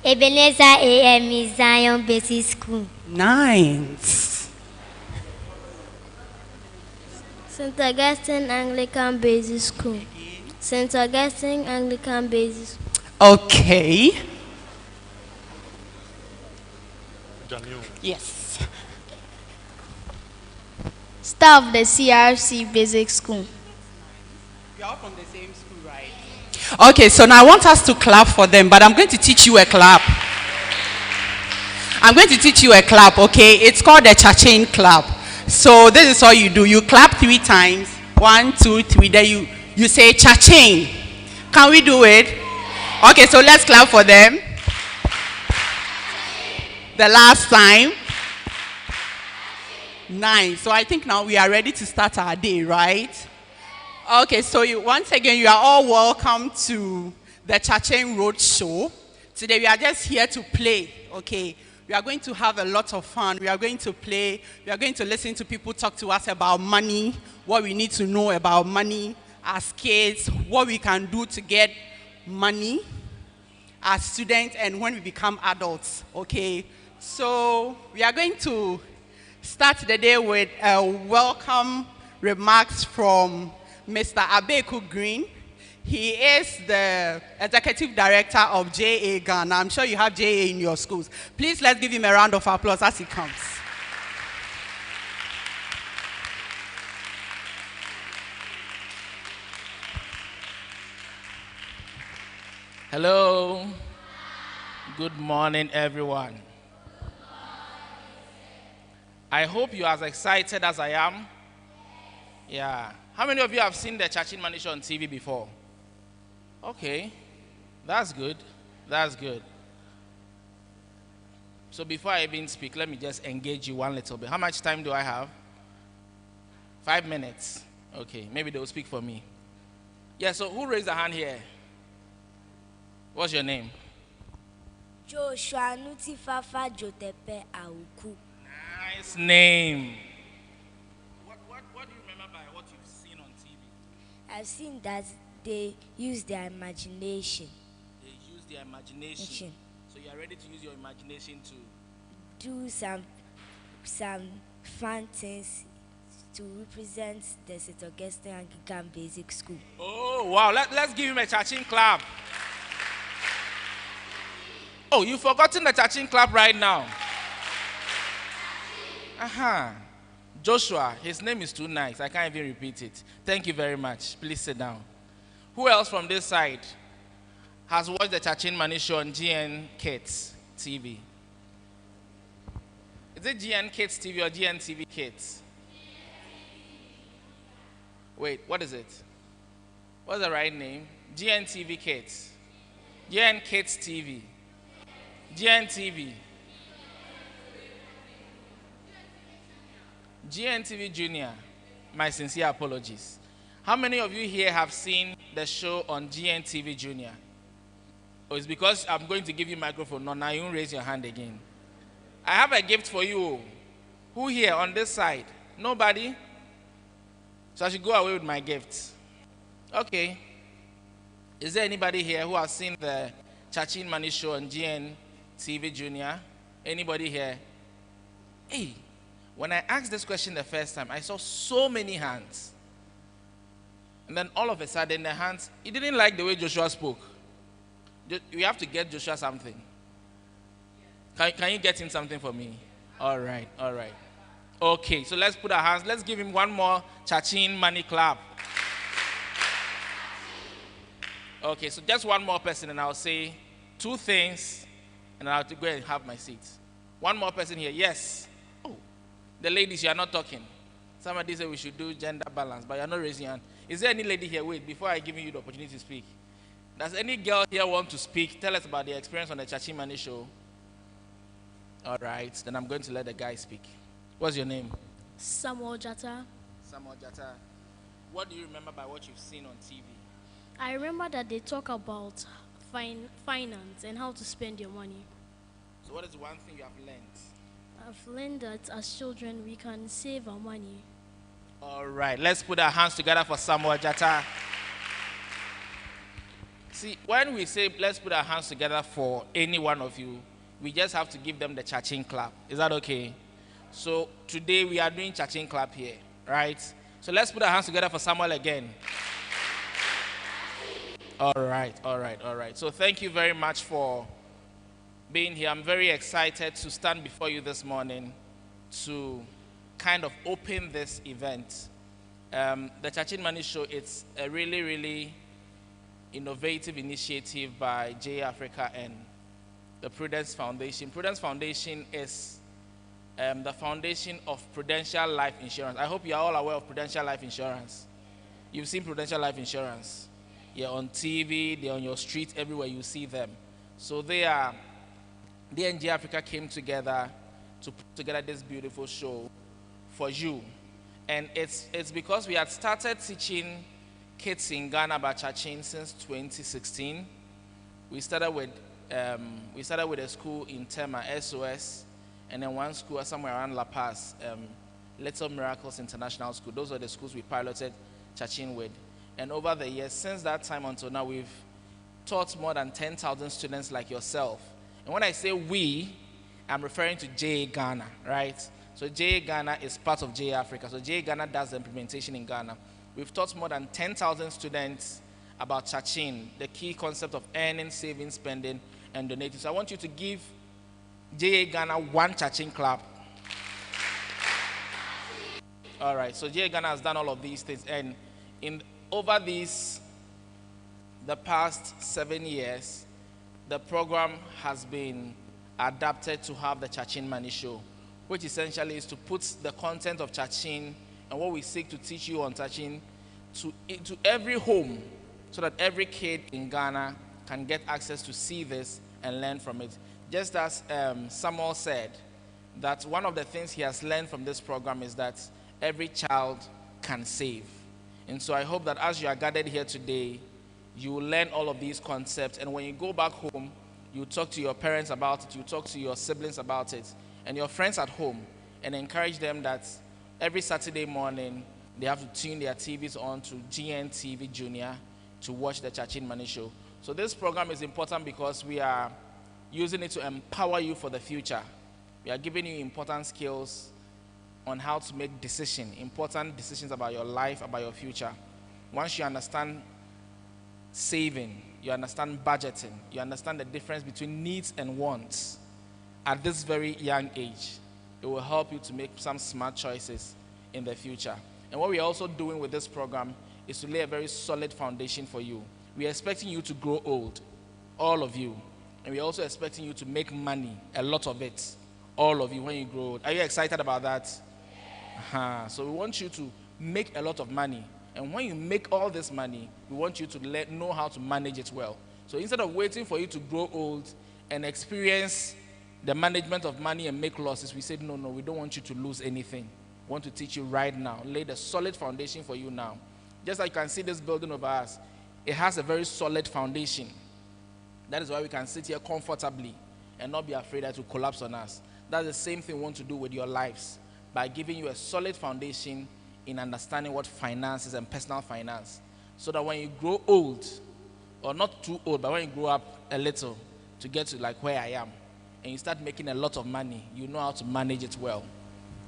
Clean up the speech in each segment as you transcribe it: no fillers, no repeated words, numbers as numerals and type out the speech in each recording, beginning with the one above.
Ebenezer AME Zion Basic School. Nice. St. Augustine Anglican Basic School. St. Augustine Anglican Basic School. Okay. Yes. Staff of the CRC Basic School. You are all from the same school, right? Okay, so now I want us to clap for them, but I'm going to teach you a clap. I'm going to teach you a clap, okay? It's called the cha-chain clap. So this is all you do. You clap 3 times. 1, 2, 3. Then you say cha-chain. Can we do it? Okay, so let's clap for them. The last time. Nice. So I think now we are ready to start our day, right? Okay, so once again, you are all welcome to the Cha-Chain Roadshow. Today we are just here to play, okay? We are going to have a lot of fun. We are going to play. We are going to listen to people talk to us about money, what we need to know about money as kids, what we can do to get money as students and when we become adults, okay? So we are going to start the day with welcome remarks from Mr. Abeku Green. He is the executive director of JA Ghana. I'm sure you have JA in your schools. Please let's give him a round of applause as he comes. Hello. Good morning, everyone. I hope you're as excited as I am. Yeah. How many of you have seen the Cha-Chain Manish on TV before? Okay. That's good. That's good. So before I even speak, let me just engage you one little bit. How much time do I have? 5 minutes. Okay. Maybe they'll speak for me. Yeah, so who raised a hand here? What's your name? Joshua Nutifafa Jotepe Auku. Nice name. What do you remember by what you've seen on TV? I've seen that they use their imagination. They use their imagination. So you are ready to use your imagination to do some fun things to represent the St. Augustine Anglican Basic School. Oh, wow. Let's give him a Cha-Chain clap. Oh, you've forgotten the Cha-Chain clap right now. Joshua, his name is too nice. I can't even repeat it. Thank you very much. Please sit down. Who else from this side has watched the Cha-Chain Manish show on GN Kids TV? Is it GN Kids TV or GN TV Kids? Wait, what is it? What's the right name? GN TV Kids. GN Kids TV. GN TV. GNTV Junior, my sincere apologies. How many of you here have seen the show on GNTV Junior? Oh, it's because I'm going to give you a microphone. No, now you won't raise your hand again. I have a gift for you. Who here on this side? Nobody? So I should go away with my gift. Okay. Is there anybody here who has seen the Cha-Chain Manish show on GNTV Junior? Anybody here? Hey. When I asked this question the first time, I saw so many hands. And then all of a sudden, the hands, he didn't like the way Joshua spoke. We have to get Joshua something. Can you get him something for me? All right, all right. Okay, so let's put our hands. Let's give him one more Cha-Chain money clap. Okay, so just one more person, and I'll say 2 things, and I'll have to go and have my seat. One more person here. Yes. The ladies, you are not talking. Somebody said we should do gender balance, but you are not raising your hand. Is there any lady here? Wait, before I give you the opportunity to speak. Does any girl here want to speak? Tell us about the experience on the Cha-Chain Manish show. All right, then I'm going to let the guy speak. What's your name? Samuel Jata. Samuel Jata. What do you remember by what you've seen on TV? I remember that they talk about finance and how to spend your money. So what is one thing you have learned? I've learned that as children we can save our money. All right, let's put our hands together for Samuel Jata. See, when we say let's put our hands together for any one of you, we just have to give them the cha-ching clap. Is that okay? So today we are doing cha-ching clap here, right? So let's put our hands together for Samuel again. All right. So thank you very much for being here. I'm very excited to stand before you this morning to kind of open this event. The Cha-ching Money Show, it's a really, really innovative initiative by J Africa and the Prudence Foundation. Prudence Foundation is the foundation of Prudential Life Insurance. I hope you are all aware of Prudential Life Insurance. You've seen Prudential Life Insurance. They're on TV, they're on your street, everywhere you see them. So they and J Africa came together to put together this beautiful show for you. And it's because we had started teaching kids in Ghana about cha-ching since 2016. We started with a school in Tema, SOS, and then one school somewhere around La Paz, Little Miracles International School. Those are the schools we piloted cha-ching with. And over the years, since that time until now, we've taught more than 10,000 students like yourself. And when I say we, I'm referring to JA Ghana, right? So JA Ghana is part of JA Africa. So JA Ghana does the implementation in Ghana. We've taught more than 10,000 students about cha-ching, the key concept of earning, saving, spending, and donating. So I want you to give JA Ghana one cha-ching clap. All right, so JA Ghana has done all of these things. And over the past 7 years, the program has been adapted to have the Cha-ching Money Show, which essentially is to put the content of cha-ching and what we seek to teach you on cha-ching to every home so that every kid in Ghana can get access to see this and learn from it. Just as Samuel said, that one of the things he has learned from this program is that every child can save. And so I hope that as you are gathered here today, you will learn all of these concepts. And when you go back home, you talk to your parents about it, you talk to your siblings about it, and your friends at home, and encourage them that every Saturday morning, they have to tune their TVs on to GNTV Junior to watch the Cha-ching Money Show. So this program is important because we are using it to empower you for the future. We are giving you important skills on how to make important decisions about your life, about your future. Once you understand saving, you understand budgeting, you understand the difference between needs and wants at this very young age, it will help you to make some smart choices in the future. And what we are also doing with this program is to lay a very solid foundation for you. We are expecting you to grow old, all of you. And we are also expecting you to make money, a lot of it, all of you, when you grow old. Are you excited about that? So we want you to make a lot of money. And when you make all this money, we want you to know how to manage it well. So instead of waiting for you to grow old and experience the management of money and make losses, we said, no, we don't want you to lose anything. We want to teach you right now, lay the solid foundation for you now. Just like you can see this building over us, it has a very solid foundation. That is why we can sit here comfortably and not be afraid that it will collapse on us. That's the same thing we want to do with your lives, by giving you a solid foundation in understanding what finance is and personal finance, so that when you grow old, or not too old, but when you grow up a little to get to like where I am, and you start making a lot of money, you know how to manage it well,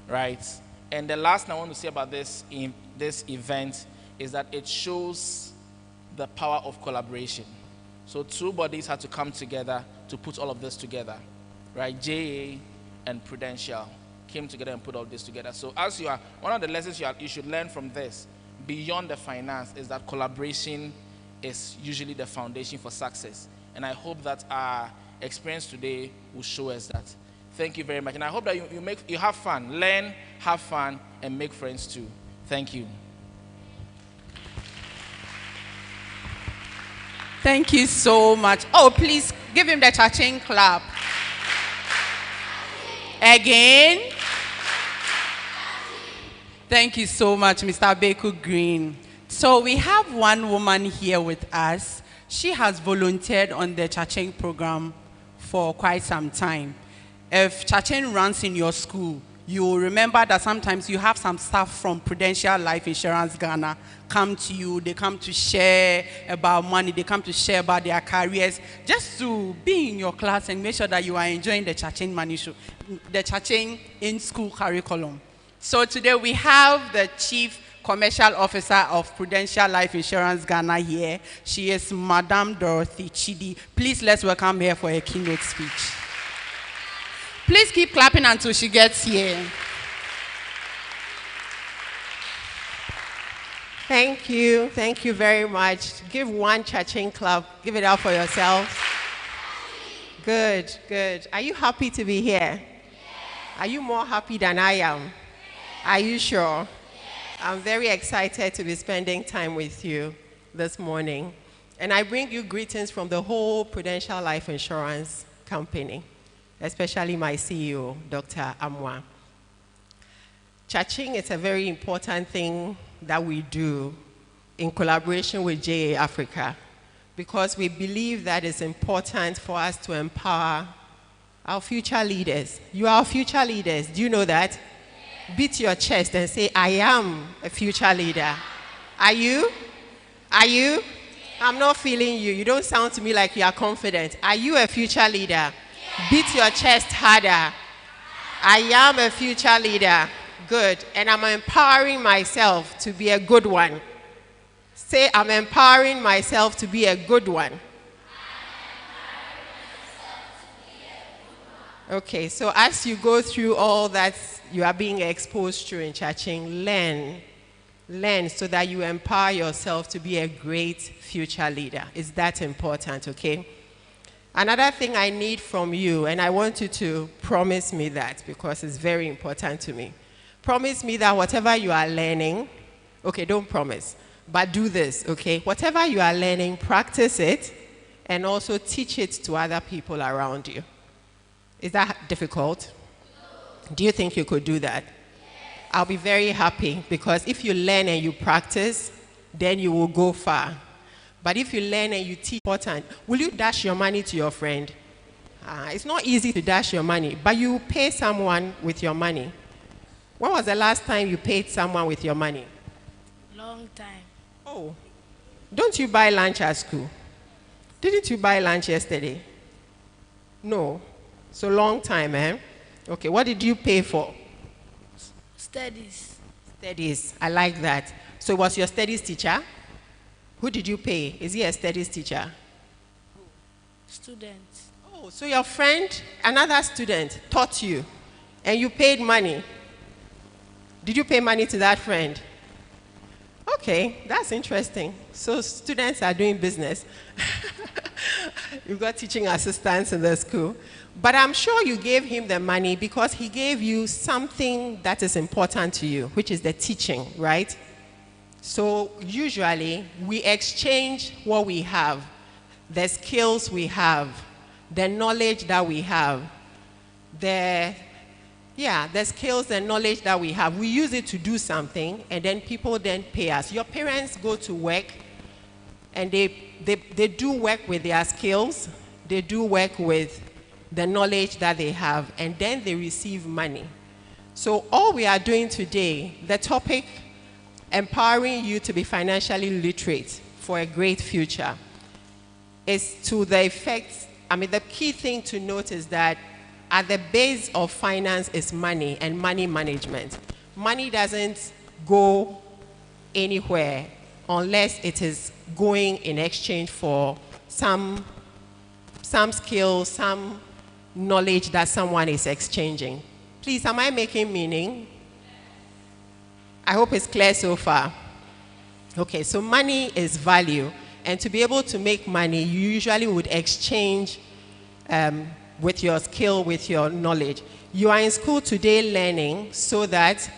right? And the last thing I want to say about this event is that it shows the power of collaboration. So two bodies had to come together to put all of this together, right? JA and Prudential came together and put all this together. So as you are, one of the lessons you should learn from this, beyond the finance, is that collaboration is usually the foundation for success. And I hope that our experience today will show us that. Thank you very much. And I hope that you have fun. Learn, have fun, and make friends too. Thank you. Thank you so much. Oh, please give him the cha-ching clap. Again. Thank you so much, Mr. Beku Green. So we have one woman here with us. She has volunteered on the cha-ching program for quite some time. If cha-ching runs in your school, you will remember that sometimes you have some staff from Prudential Life Insurance Ghana come to you. They come to share about money. They come to share about their careers, just to be in your class and make sure that you are enjoying the Chaching Money Show, the Chaching in school curriculum. So today we have the Chief Commercial Officer of Prudential Life Insurance Ghana here. She is Madam Dorothy Chidi. Please let's welcome her for a keynote speech. Please keep clapping until she gets here. Thank you. Thank you very much. Give one cha-ching club. Give it up for yourselves. Good, good. Are you happy to be here? Are you more happy than I am? Are you sure? I'm very excited to be spending time with you this morning. And I bring you greetings from the whole Prudential Life Insurance Company, especially my CEO, Dr. Amwa. Chaching is a very important thing that we do in collaboration with JA Africa, because we believe that it's important for us to empower our future leaders. You are our future leaders. Do you know that? Beat your chest and say, I am a future leader. Are you? Are you? I'm not feeling you. You don't sound to me like you are confident. Are you a future leader? Beat your chest harder. I am a future leader. Good. And I'm empowering myself to be a good one. Say, I'm empowering myself to be a good one. Okay, so as you go through all that you are being exposed to in Chaching, learn so that you empower yourself to be a great future leader. It's that important, okay? Another thing I need from you, and I want you to promise me that because it's very important to me. Promise me that whatever you are learning, okay, don't promise, but do this, okay? Whatever you are learning, practice it, and also teach it to other people around you. Is that difficult? Do you think you could do that? I'll be very happy, because if you learn and you practice, then you will go far. But if you learn and you teach, important, will you dash your money to your friend? It's not easy to dash your money, but you pay someone with your money. When was the last time you paid someone with your money? Long time. Oh, don't you buy lunch at school? Didn't you buy lunch yesterday? No. So long time, eh? Okay, what did you pay for? Studies. Studies, I like that. So it was your studies teacher? Who did you pay? Is he a studies teacher? Students. Oh, so your friend, another student, taught you, and you paid money. Did you pay money to that friend? Okay, that's interesting. So students are doing business. You've got teaching assistants in the school. But I'm sure you gave him the money because he gave you something that is important to you, which is the teaching, right? So usually we exchange what we have, the skills we have, the knowledge that we have, the skills and knowledge that we have. We use it to do something, and then people then pay us. Your parents go to work, and they do work with their skills. They do work with the knowledge that they have, and then they receive money. So all we are doing today, the topic, empowering you to be financially literate for a great future, is to the effect, the key thing to note is that at the base of finance is money and money management. Money doesn't go anywhere unless it is going in exchange for some skills, some knowledge that someone is exchanging. Please, am I making meaning? I hope it's clear so far. Okay, so money is value, and to be able to make money, you usually would exchange with your skill, with your knowledge. You are in school today learning so that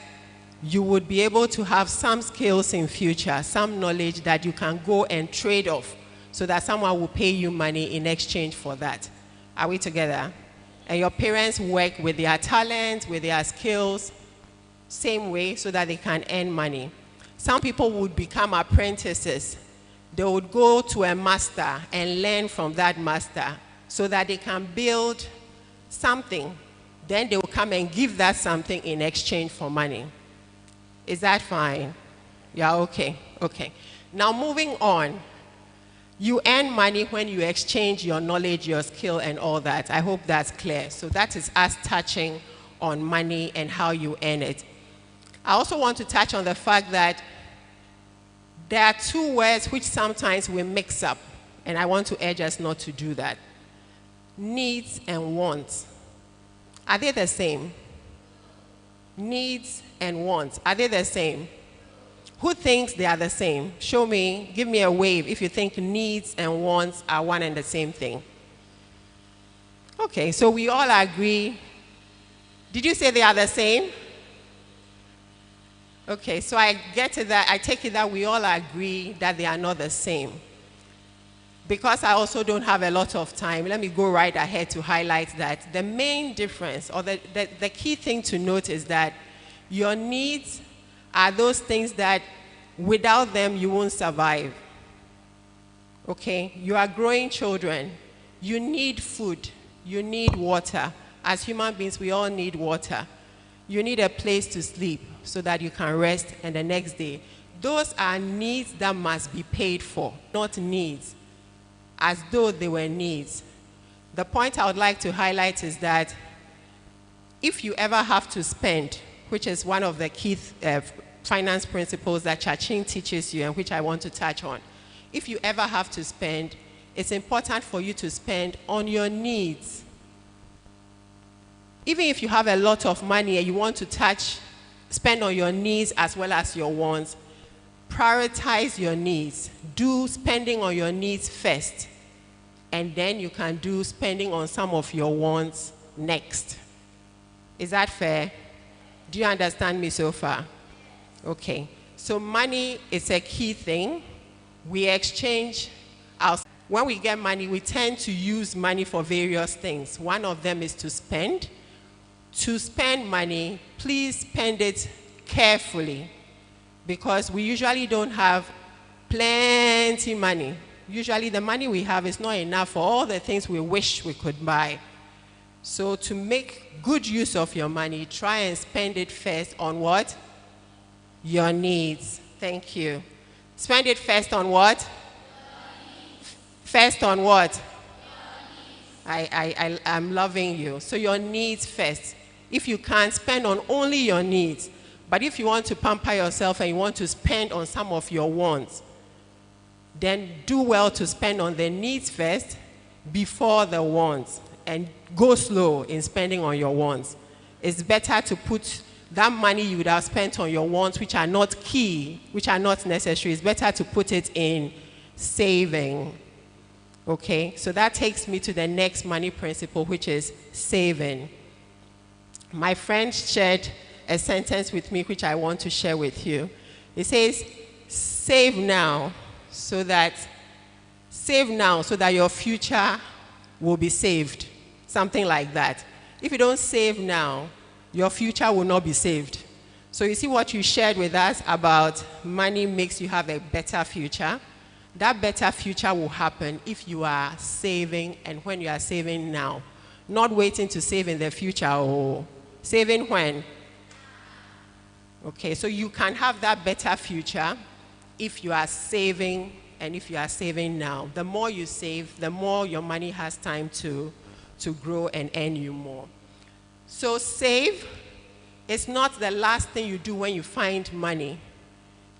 you would be able to have some skills in future, some knowledge that you can go and trade off so that someone will pay you money in exchange for that. Are we together? And your parents work with their talent, with their skills, same way, so that they can earn money. Some people would become apprentices. They would go to a master and learn from that master so that they can build something then they will come and give that something in exchange for money. Is that fine? Yeah, okay, okay. Now moving on. You earn money when you exchange your knowledge, your skill, and all that. I hope that's clear. So that is us touching on money and how you earn it. I also want to touch on the fact that there are two words which sometimes we mix up, and I want to urge us not to do that. Needs and wants. Are they the same? Needs and wants. Are they the same? Who thinks they are the same? Show me, give me a wave if you think needs and wants are one and the same thing. Okay, so we all agree. Did you say they are the same? Okay, so I get to that. I take it that we all agree that they are not the same. Because I also don't have a lot of time, let me go right ahead to highlight that. The main difference, or the key thing to note is that your needs are those things that without them you won't survive. Okay? You are growing children. You need food. You need water. As human beings, we all need water. You need a place to sleep so that you can rest and the next day. Those are needs that must be paid for, not needs, as though they were needs. The point I would like to highlight is that if you ever have to spend, which is one of the key finance principles that Cha-Ching teaches you and which I want to touch on. If you ever have to spend, it's important for you to spend on your needs. Even if you have a lot of money and you want to spend on your needs as well as your wants, prioritize your needs. Do spending on your needs first, and then you can do spending on some of your wants next. Is that fair? Do you understand me so far? Okay. So money is a key thing. We exchange when we get money, we tend to use money for various things. One of them is to spend. To spend money, please spend it carefully, because we usually don't have plenty money. Usually the money we have is not enough for all the things we wish we could buy. So to make good use of your money, try and spend it first on what? Your needs. Thank you. Spend it first on what? First on what? I'm loving you. So your needs first. If you can't, spend on only your needs. But if you want to pamper yourself and you want to spend on some of your wants, then do well to spend on the needs first before the wants, and go slow in spending on your wants. It's better to put that money you would have spent on your wants, which are not key, which are not necessary, it's better to put it in saving. Okay, so that takes me to the next money principle, which is saving. My friend shared a sentence with me which I want to share with you. It says, save now so that your future will be saved. Something like that. If you don't save now, your future will not be saved. So you see what you shared with us about money makes you have a better future. That better future will happen if you are saving, and when you are saving now. Not waiting to save in the future, or saving when? Okay, so you can have that better future if you are saving, and if you are saving now. The more you save, the more your money has time to grow and earn you more. So save is not the last thing you do when you find money.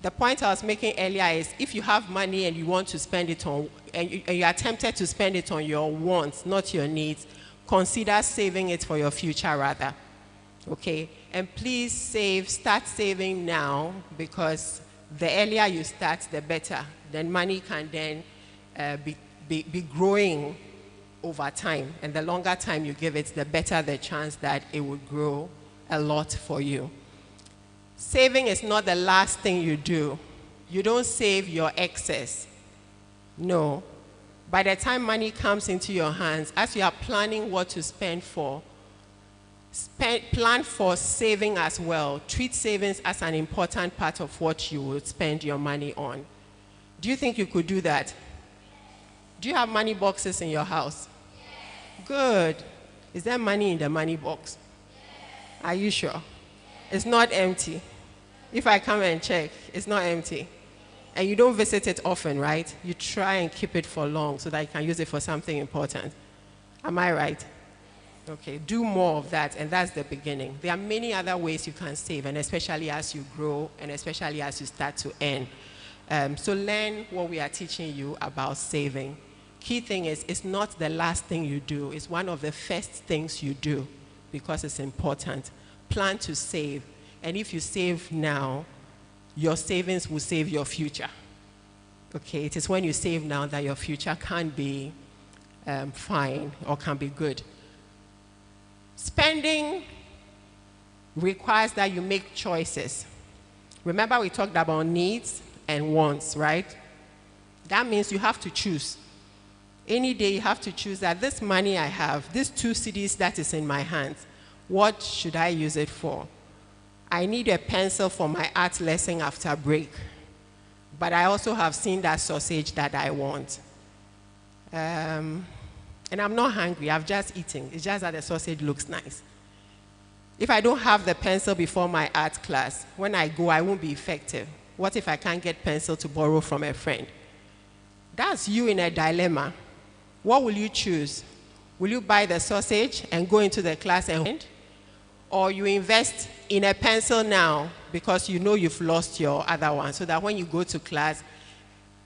The point I was making earlier is if you have money and you want to spend it on, and you are tempted to spend it on your wants, not your needs, consider saving it for your future rather. Okay? And please start saving now, because the earlier you start, the better. Then money can then be growing over time. And the longer time you give it, the better the chance that it will grow a lot for you. Saving is not the last thing you do. You don't save your excess. No. By the time money comes into your hands, as you are planning what to spend for, plan for saving as well. Treat savings as an important part of what you would spend your money on. Do you think you could do that? Do you have money boxes in your house? Yes. Good. Is there money in the money box? Are you sure? It's not empty. If I come and check, it's not empty. And you don't visit it often, right? You try and keep it for long so that you can use it for something important. Am I right? Okay, do more of that, and that's the beginning. There are many other ways you can save, and especially as you grow, and especially as you start to earn. So learn what we are teaching you about saving. Key thing is, it's not the last thing you do. It's one of the first things you do because it's important. Plan to save, and if you save now, your savings will save your future. Okay, it is when you save now that your future can be fine or can be good. Spending requires that you make choices. Remember we talked about needs and wants, right? That means you have to choose. Any day you have to choose that this money I have, these 2 cedis that is in my hands, what should I use it for? I need a pencil for my art lesson after break, but I also have seen that sausage that I want. And I'm not hungry, I've just eaten. It's just that the sausage looks nice. If I don't have the pencil before my art class, when I go, I won't be effective. What if I can't get pencil to borrow from a friend? That's you in a dilemma. What will you choose? Will you buy the sausage and go into the class and or you invest in a pencil now because you know you've lost your other one, so that when you go to class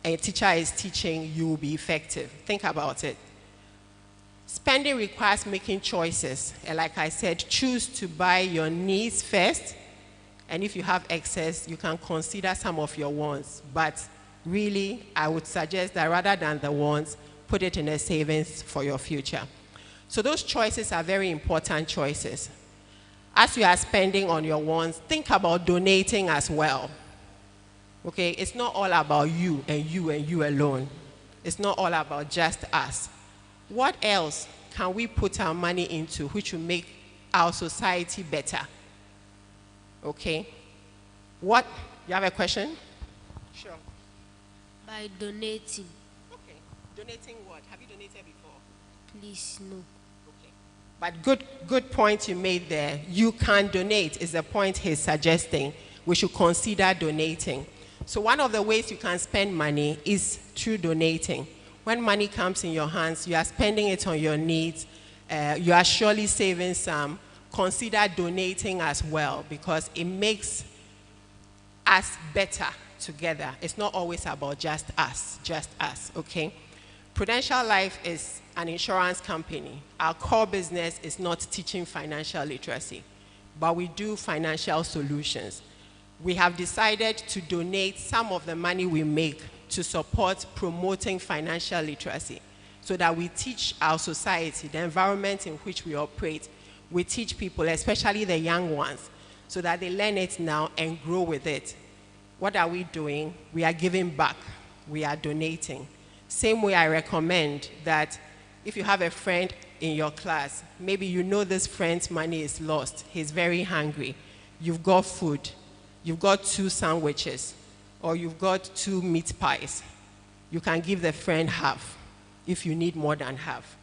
and a teacher is teaching, you will be effective? Think about it. Spending requires making choices. And like I said, choose to buy your needs first. And if you have excess, you can consider some of your wants. But really, I would suggest that rather than the wants, put it in a savings for your future. So those choices are very important choices. As you are spending on your wants, think about donating as well. Okay, it's not all about you and you and you alone. It's not all about just us. What else can we put our money into which will make our society better? Okay. What? You have a question? Sure. By donating. Okay. Donating what? Have you donated before? Please, no. Okay. But good point you made there. You can donate is the point he's suggesting. We should consider donating. So one of the ways you can spend money is through donating. When money comes in your hands, you are spending it on your needs. You are surely saving some. Consider donating as well, because it makes us better together. It's not always about just us, okay? Prudential Life is an insurance company. Our core business is not teaching financial literacy, but we do financial solutions. We have decided to donate some of the money we make to support promoting financial literacy, so that we teach our society, the environment in which we operate. We teach people, especially the young ones, so that they learn it now and grow with it. What are we doing? We are giving back. We are donating. Same way, I recommend that if you have a friend in your class, maybe you know this friend's money is lost. He's very hungry. You've got food. You've got 2 sandwiches, or you've got 2 meat pies. You can give the friend half if you need more than half.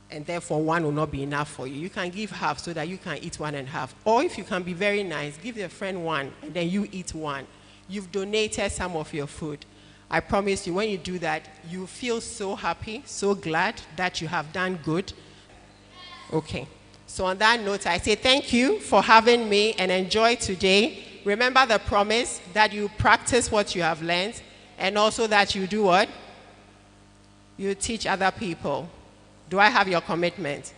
And therefore, 1 will not be enough for you. You can give half so that you can eat 1 and half. Or if you can be very nice, give your friend 1 and then you eat 1. You've donated some of your food. I promise you, when you do that, you feel so happy, so glad that you have done good. Okay. So on that note, I say thank you for having me and enjoy today. Remember the promise that you practice what you have learned, and also that you do what? You teach other people. Do I have your commitment?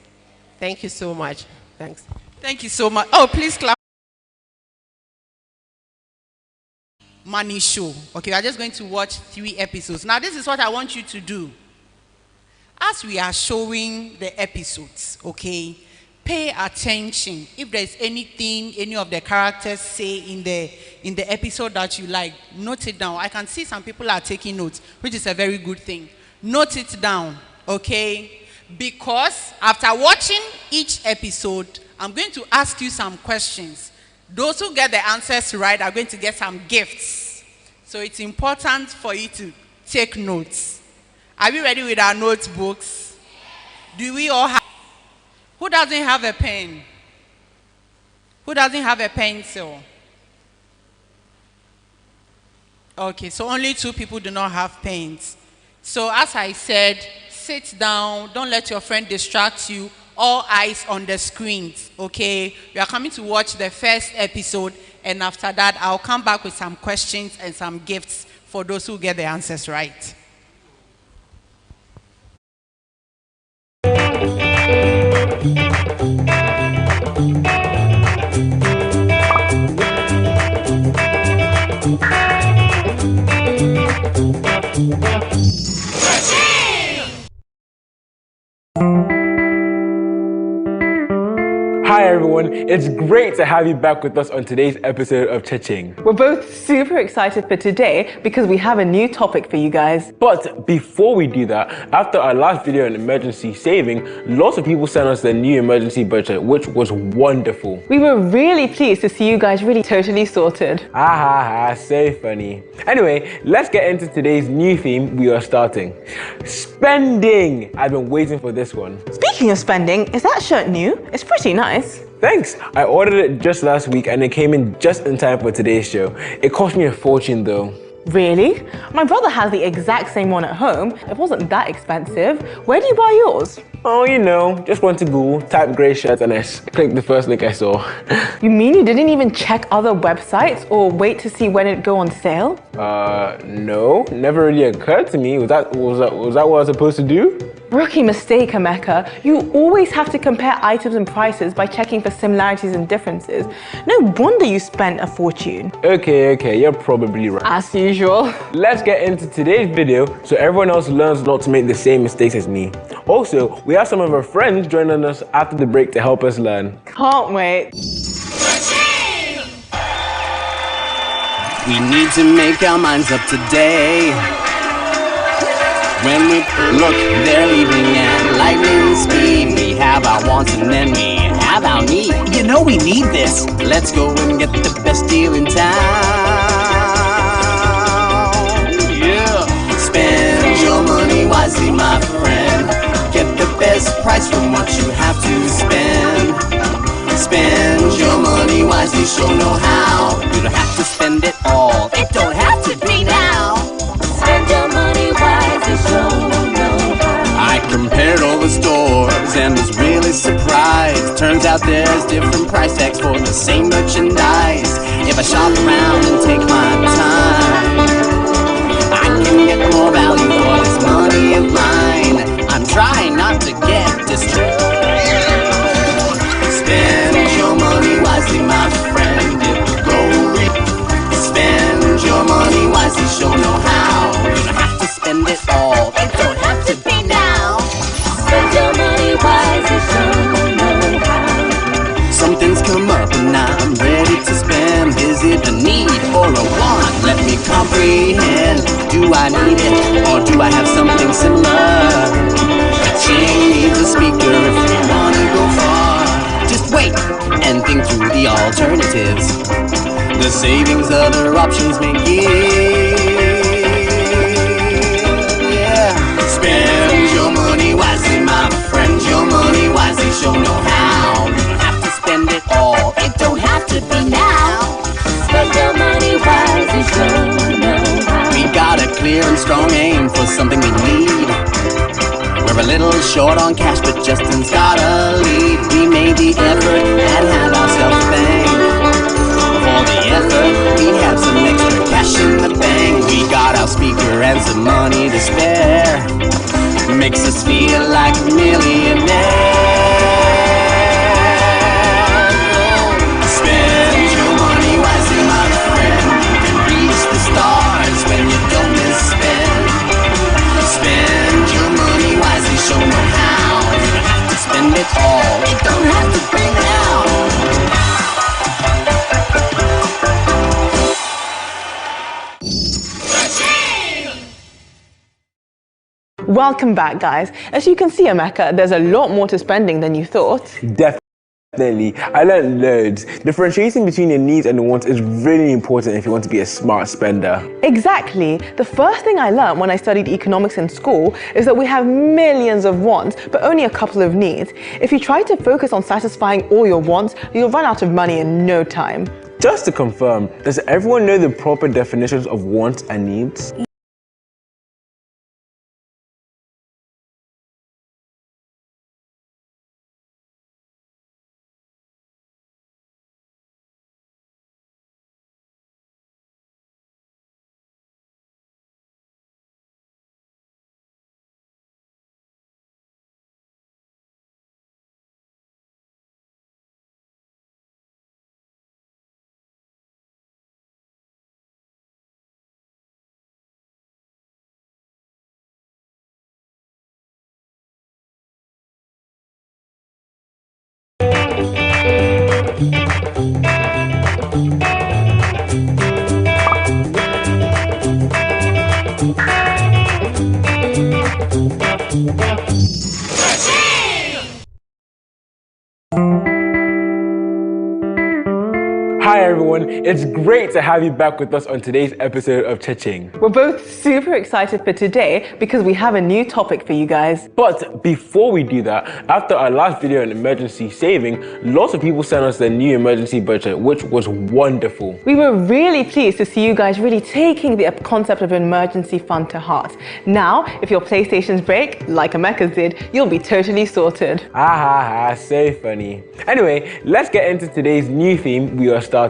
Thank you so much. Thanks. Thank you so much. Oh, please clap. Money show. Okay, we are just going to watch 3 episodes. Now, this is what I want you to do. As we are showing the episodes, okay, pay attention. If there's anything any of the characters say in the episode that you like, note it down. I can see some people are taking notes, which is a very good thing. Note it down, okay? Because after watching each episode, I'm going to ask you some questions. Those who get the answers right are going to get some gifts. So it's important for you to take notes. Are we ready with our notebooks? Do we all have? Who doesn't have a pen? Who doesn't have a pencil? Okay, so only 2 people do not have pens. So as I said, sit down, don't let your friend distract you. All eyes on the screens, okay? We are coming to watch the first episode, and after that, I'll come back with some questions and some gifts for those who get the answers right. Hi everyone, it's great to have you back with us on today's episode of Cha-Ching. We're both super excited for today because we have a new topic for you guys. But before we do that, after our last video on emergency saving, lots of people sent us their new emergency budget, which was wonderful. We were really pleased to see you guys really totally sorted. So funny. Anyway, let's get into today's new theme we are starting. Spending! I've been waiting for this one. Speaking of spending, is that shirt new? It's pretty nice. Thanks! I ordered it just last week and it came in just in time for today's show. It cost me a fortune though. Really? My brother has the exact same one at home. It wasn't that expensive. Where do you buy yours? Oh, you know, just went to Google, typed grey shirts and I clicked the first link I saw. You mean you didn't even check other websites or wait to see when it'd go on sale? No, never really occurred to me. Was that what I was supposed to do? Rookie mistake, Emeka. You always have to compare items and prices by checking for similarities and differences. No wonder you spent a fortune. Okay, you're probably right. As usual. Let's get into today's video so everyone else learns not to make the same mistakes as me. Also, we have some of our friends joining us after the break to help us learn. Can't wait. We need to make our minds up today. When we look, they're leaving at lightning speed. We have our wants and then we have our need. You know we need this. Let's go and get the best deal in town. Yeah. Spend your money wisely, my friend. Get the best price from what you have to spend. Spend your money wisely, show no how. You don't have to spend it all. It don't have to be now. Spend your money wisely, show no how. I compared all the stores and was really surprised. Turns out there's different price tags for the same merchandise. If I shop around and take my time, I can get more value for this money of mine. I'm trying not to get distracted. Spend your money wisely, my friend. It will go spend your money wisely, show no how. You don't have to spend it all. It don't have to be now. Spend your money wisely, show no how. Something's come up and I'm ready to spend. Is it a need or a want? Let me comprehend. Do I need it or do I have something similar? Cha-ching needs a speaker if we wanna go far. Just wait and think through the alternatives. The savings other options may give. Yeah. Spend your money wisely, my friend. Your money wisely, show no how. You don't have to spend it all. It don't have to be now. Spend your money wisely, show no how. We got a clear and strong aim for something we need. We're a little short on cash, but Justin's got a lead. We made the effort and have ourselves a thing. For the effort, we have some extra cash in the bank. We got our speaker and some money to spare. Makes us feel like millionaires. Spend your money wisely, my friend. You can reach the stars when you don't misspend. Spend your money wisely, show no how. You don't have to spend it all. It don't have to be now. Welcome back, guys. As you can see, Emeka, there's a lot more to spending than you thought. Definitely. Definitely. I learned loads. Differentiating between your needs and your wants is really important if you want to be a smart spender. Exactly. The first thing I learned when I studied economics in school is that we have millions of wants, but only a couple of needs. If you try to focus on satisfying all your wants, you'll run out of money in no time. Just to confirm, does everyone know the proper definitions of wants and needs? Hi everyone, it's great to have you back with us on today's episode of Cha-Ching. We're both super excited for today because we have a new topic for you guys. But before we do that, after our last video on emergency saving, lots of people sent us their new emergency budget, which was wonderful. We were really pleased to see you guys really taking the concept of an emergency fund to heart. Now, if your PlayStations break, like Emeka's did, you'll be totally sorted. So funny. Anyway, let's get into today's new theme we are starting.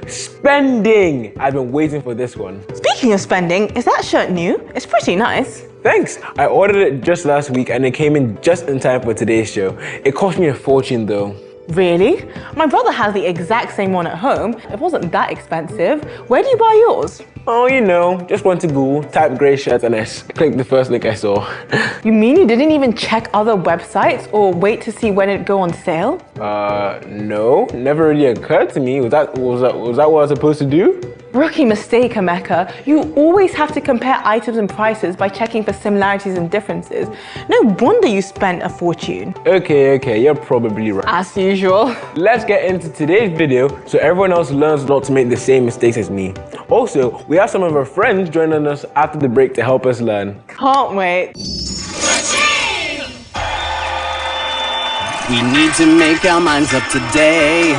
Spending! I've been waiting for this one. Speaking of spending, is that shirt new? It's pretty nice. Thanks! I ordered it just last week and it came in just in time for today's show. It cost me a fortune though. Really? My brother has the exact same one at home. It wasn't that expensive. Where do you buy yours? Oh, you know, just went to Google, typed grey shirts and I clicked the first link I saw. You mean you didn't even check other websites or wait to see when it'd go on sale? No, never really occurred to me. Was that what I was supposed to do? Rookie mistake, Emeka. You always have to compare items and prices by checking for similarities and differences. No wonder you spent a fortune. Okay, you're probably right. As usual. Let's get into today's video so everyone else learns not to make the same mistakes as me. Also, we have some of our friends joining us after the break to help us learn. Can't wait. We need to make our minds up today.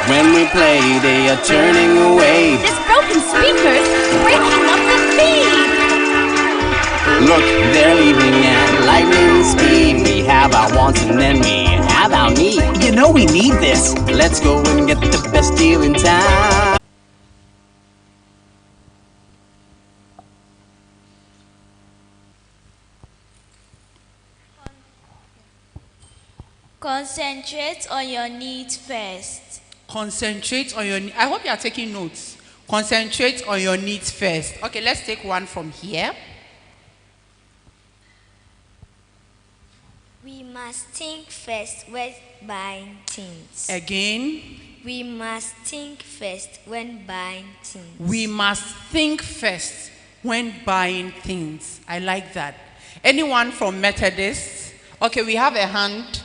When we play, they are turning away. This broken speaker's breaking up the feed. Look, they're leaving at lightning speed. We have our wants and then we have our need. You know we need this. Let's go and get the best deal in town. Concentrate on your needs first. Concentrate on your needs. I hope you are taking notes. Concentrate on your needs first. Okay, let's take one from here. We must think first when buying things. Again. We must think first when buying things. We must think first when buying things. I like that. Anyone from Methodist? Okay, we have a hand.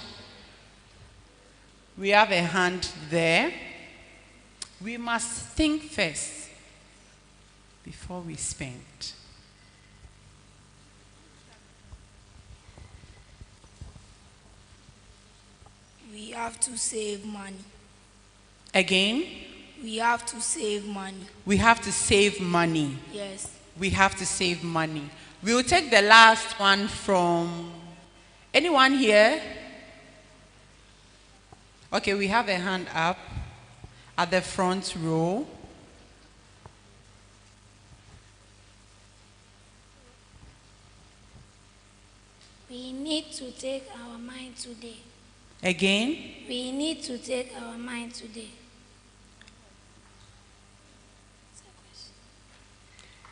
We have a hand there. We must think first before we spend. We have to save money. Again? We have to save money. We have to save money. Yes. We have to save money. We will take the last one from anyone here? Okay, we have a hand up at the front row. We need to take our mind today. Again? We need to take our mind today.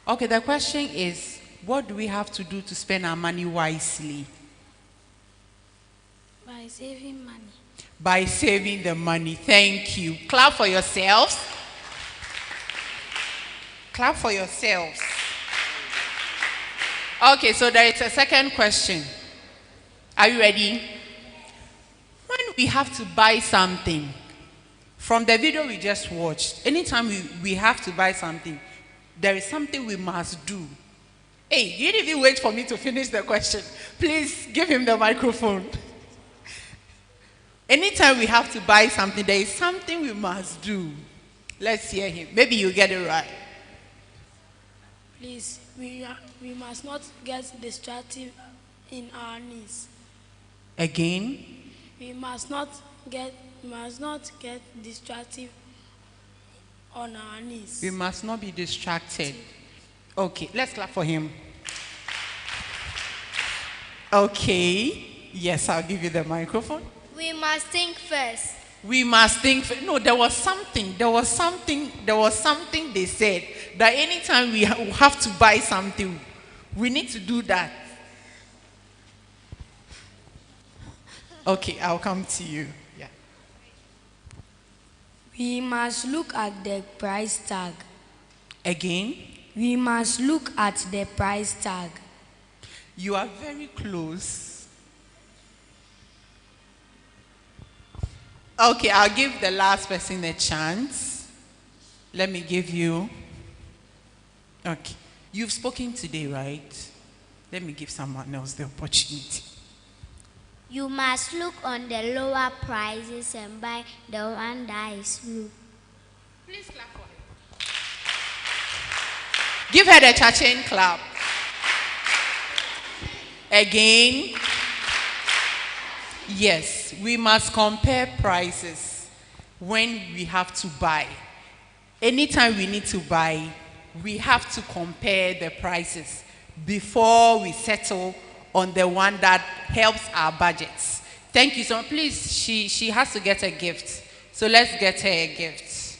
Okay, the question is, what do we have to do to spend our money wisely? By saving money. By saving the money. Thank you. Clap for yourselves. Clap for yourselves. Okay, so there is a second question. Are you ready? When we have to buy something, from the video we just watched, anytime we have to buy something, there is something we must do. Hey, you didn't even wait for me to finish the question. Please give him the microphone. Anytime we have to buy something, there is something we must do. Let's hear him. Maybe you get it right. Please, we must not get distracted in our needs. Again? We must not get distracted on our knees. We must not be distracted. Okay, let's clap for him. Okay. Yes, I'll give you the microphone. We must think first. We must think. No, there was something they said that anytime we have to buy something, we need to do that. Okay, I'll come to you. Yeah. We must look at the price tag. Again? We must look at the price tag. You are very close. Okay, I'll give the last person a chance. Let me give you. Okay. You've spoken today, right? Let me give someone else the opportunity. You must look on the lower prices and buy the one that is low. Please clap for her. Give her the cha-ching clap. Again. Yes, we must compare prices when we have to buy. Anytime we need to buy, we have to compare the prices before we settle on the one that helps our budgets. Thank you so much. Please, she has to get a gift. So let's get her a gift.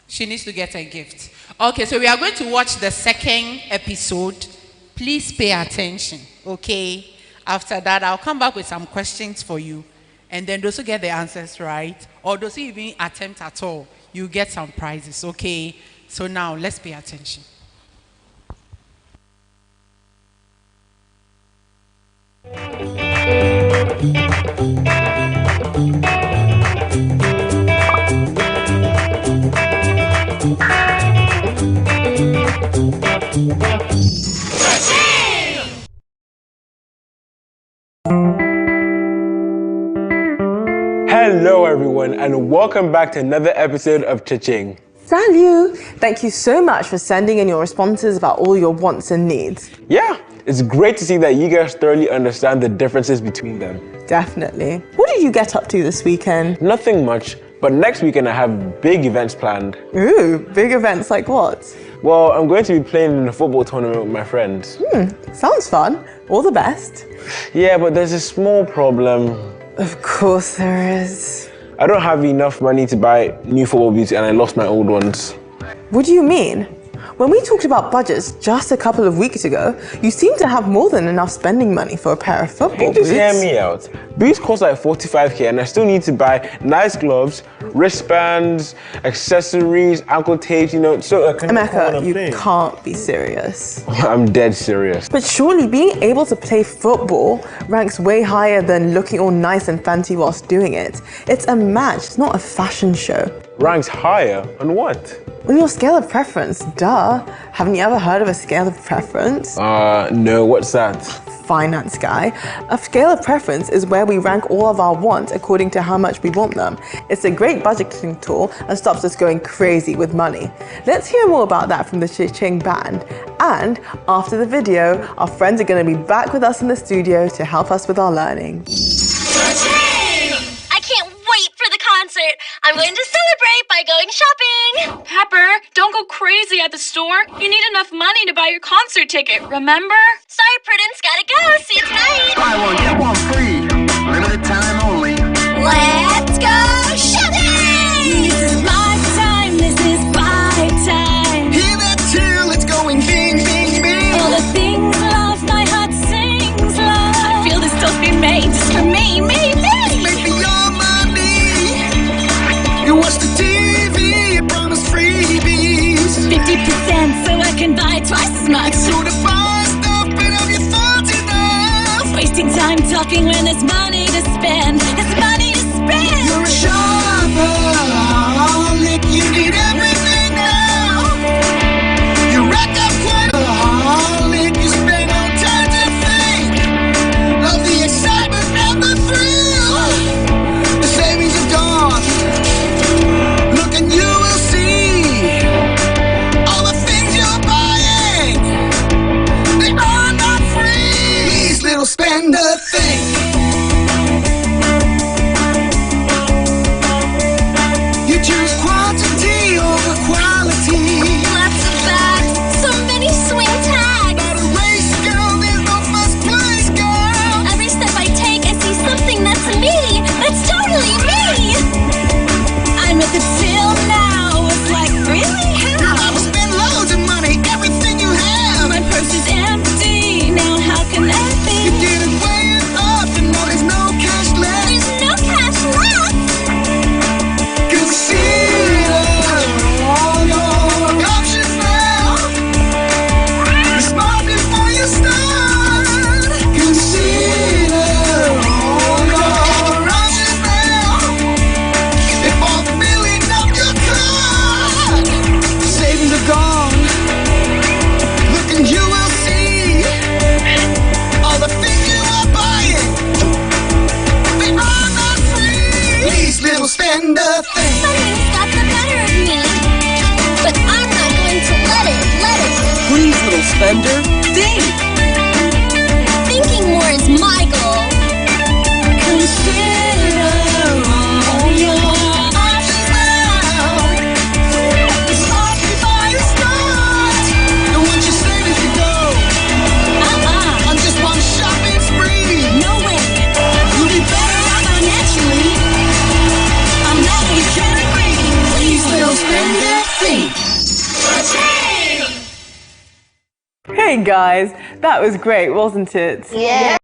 She needs to get a gift. Okay, so we are going to watch the second episode. Please pay attention, okay? After that, I'll come back with some questions for you. And then those who get the answers right, or those who even attempt at all, you get some prizes, okay? So now, let's pay attention. Hello everyone and welcome back to another episode of Cha-Ching. Salut! Thank you so much for sending in your responses about all your wants and needs. Yeah, it's great to see that you guys thoroughly understand the differences between them. Definitely. What did you get up to this weekend? Nothing much, but next weekend I have big events planned. Ooh, big events like what? Well, I'm going to be playing in a football tournament with my friends. Sounds fun. All the best. Yeah, but there's a small problem. Of course there is. I don't have enough money to buy new football boots and I lost my old ones. What do you mean? When we talked about budgets just a couple of weeks ago, you seem to have more than enough spending money for a pair of football boots. Just hear me out. Boots cost like 45k and I still need to buy nice gloves, wristbands, accessories, ankle tapes, you know, so Emeka, you can't be serious. I'm dead serious. But surely being able to play football ranks way higher than looking all nice and fancy whilst doing it. It's a match, it's not a fashion show. Ranks higher? On what? On your scale of preference, duh. Haven't you ever heard of a scale of preference? No, what's that? Finance guy. A scale of preference is where we rank all of our wants according to how much we want them. It's a great budgeting tool and stops us going crazy with money. Let's hear more about that from the Cha-Ching band. And after the video, our friends are going to be back with us in the studio to help us with our learning. I can't wait for the concert. I'm going to celebrate by going shopping. Pepper, don't go crazy at the store. You need enough money to buy your concert ticket, remember? Sorry, Prudence, gotta go. See you tonight. Buy one, get one free. Limited time only. Let's go shopping! This is my time, this is my time. Hear that too, let's go and bing, bing, bing. All the things love, my heart sings love. I feel this toast be made just for me, me. Make me your money. You watch the TV, you promise freebies. 50% so I can buy twice as much. So to buy stuff, but have you thought enough? Wasting time talking when there's money to spend. It's money to spend. You're a shopaholic, you need everything now. You rack up quite a holic, you spend no time to think. Love the excitement and the thrill. The savings are gone. Look and you will see all the things you're buying. They are not free. Please, little spender, think. You choose quantity over quality. Lots of bags, so many swing tags. Not a race, girl, there's no first place, girl. Every step I take, I see something that's me. That's totally me. I'm at the till now. It's like, really? You're How? about to spend loads of money, everything you have. My purse is empty. Now how can that be? You didn't weigh it up, and now there's no cash left. There's no cash left. Consider all your options now. Be smart before you start. Consider all your options now. Before filling up your card. Savings are gone. Look and you will see all the things you are buying. They are not free. Please, little spender, think. Something's got the better of me. But I'm not going to let it. Please, little spender, think. Thinking more is my goal. Consider all your options now. Start before you start. Don't want your savings to go on just one shopping spree. No way. You'll be better off Financially, I'm not we can agree. Please, little spender, think. Hey guys, that was great, wasn't it? Yeah.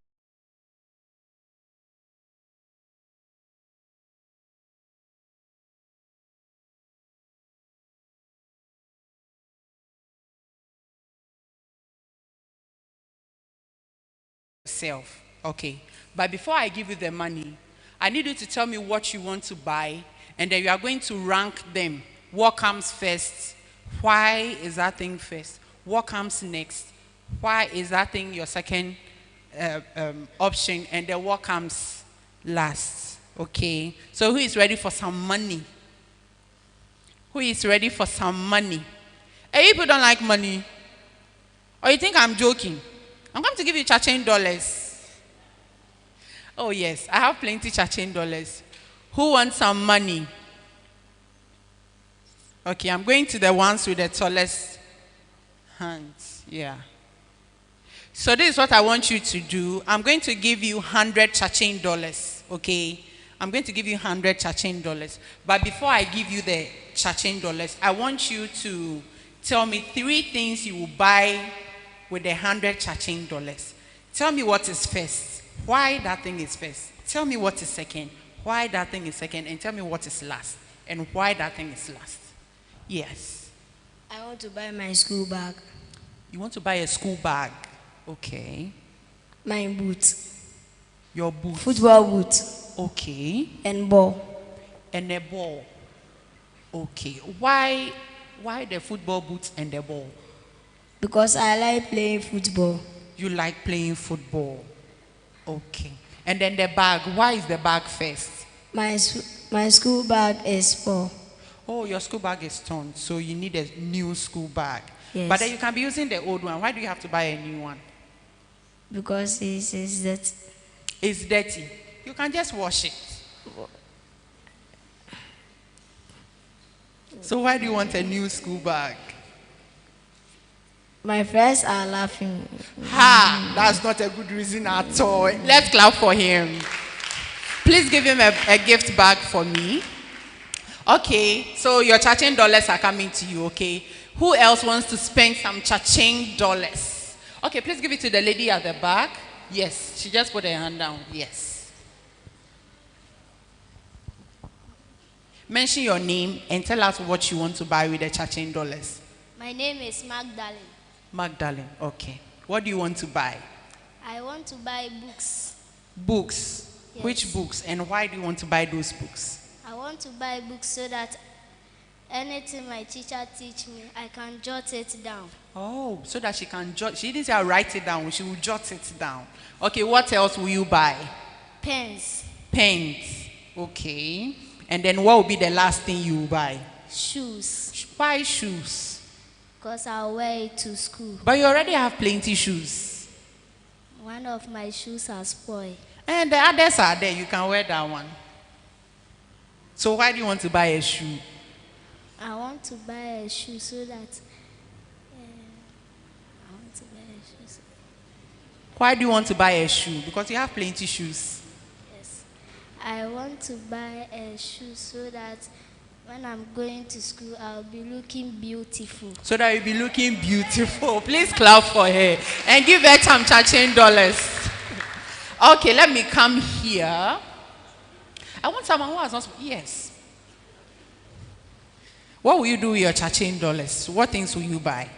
Self. Okay. But before I give you the money, I need you to tell me what you want to buy, and then you are going to rank them. What comes first? Why is that thing first? What comes next? Why is that thing your second option? And then what comes last? Okay. So who is ready for some money? Who is ready for some money? Hey, people don't like money. Or you think I'm joking? I'm going to give you Chachain dollars. Oh yes, I have plenty Chachain dollars. Who wants some money? Okay, I'm going to the ones with the tallest hands. Yeah. So this is what I want you to do. I'm going to give you 100 Chachain dollars. Okay. I'm going to give you 100 Chachain dollars. But before I give you the Chachain dollars, I want you to tell me 3 things you will buy with the 100 Chachain dollars. Tell me what is first. Why that thing is first. Tell me what is second. Why that thing is second. And tell me what is last. And why that thing is last. Yes. I want to buy my school bag. You want to buy a school bag. Okay. My boots. Your boots. Football boots. Okay. And ball. And a ball. Okay. Why the football boots and the ball? Because I like playing football. You like playing football. Okay. And then the bag. Why is the bag first? My school bag is full. Oh, your school bag is torn, so you need a new school bag. Yes. But then you can be using the old one. Why do you have to buy a new one? Because it's dirty. It's dirty. You can just wash it. So why do you want a new school bag? My friends are laughing. Ha! That's not a good reason at all. Let's clap for him. Please give him a gift bag for me. Okay, so your Chachain dollars are coming to you, okay? Who else wants to spend some Chachain dollars? Okay, please give it to the lady at the back. Yes, she just put her hand down. Yes. Mention your name and tell us what you want to buy with the Chachain dollars. My name is Magdalene. Magdalene, okay. What do you want to buy? I want to buy books. Books. Yes. Which books and why do you want to buy those books? I want to buy books so that anything my teacher teach me, I can jot it down. Oh, so that she can jot. She didn't say I'll write it down. She will jot it down. Okay, what else will you buy? Pens. Pens. Okay. And then what will be the last thing you will buy? Shoes. Why shoes? Because I'll wear it to school. But you already have plenty shoes. One of my shoes has spoiled. And the others are there. You can wear that one. So why do you want to buy a shoe? I want to buy a shoe so that I want to buy a shoe. Why do you want to buy a shoe? Because you have plenty shoes. Yes. I want to buy a shoe so that when I'm going to school, I'll be looking beautiful. So that you'll be looking beautiful. Please clap for her. And give her some chaching dollars. Okay, let me come here. I want someone who has not... Yes. What will you do with your chaching dollars? What things will you buy?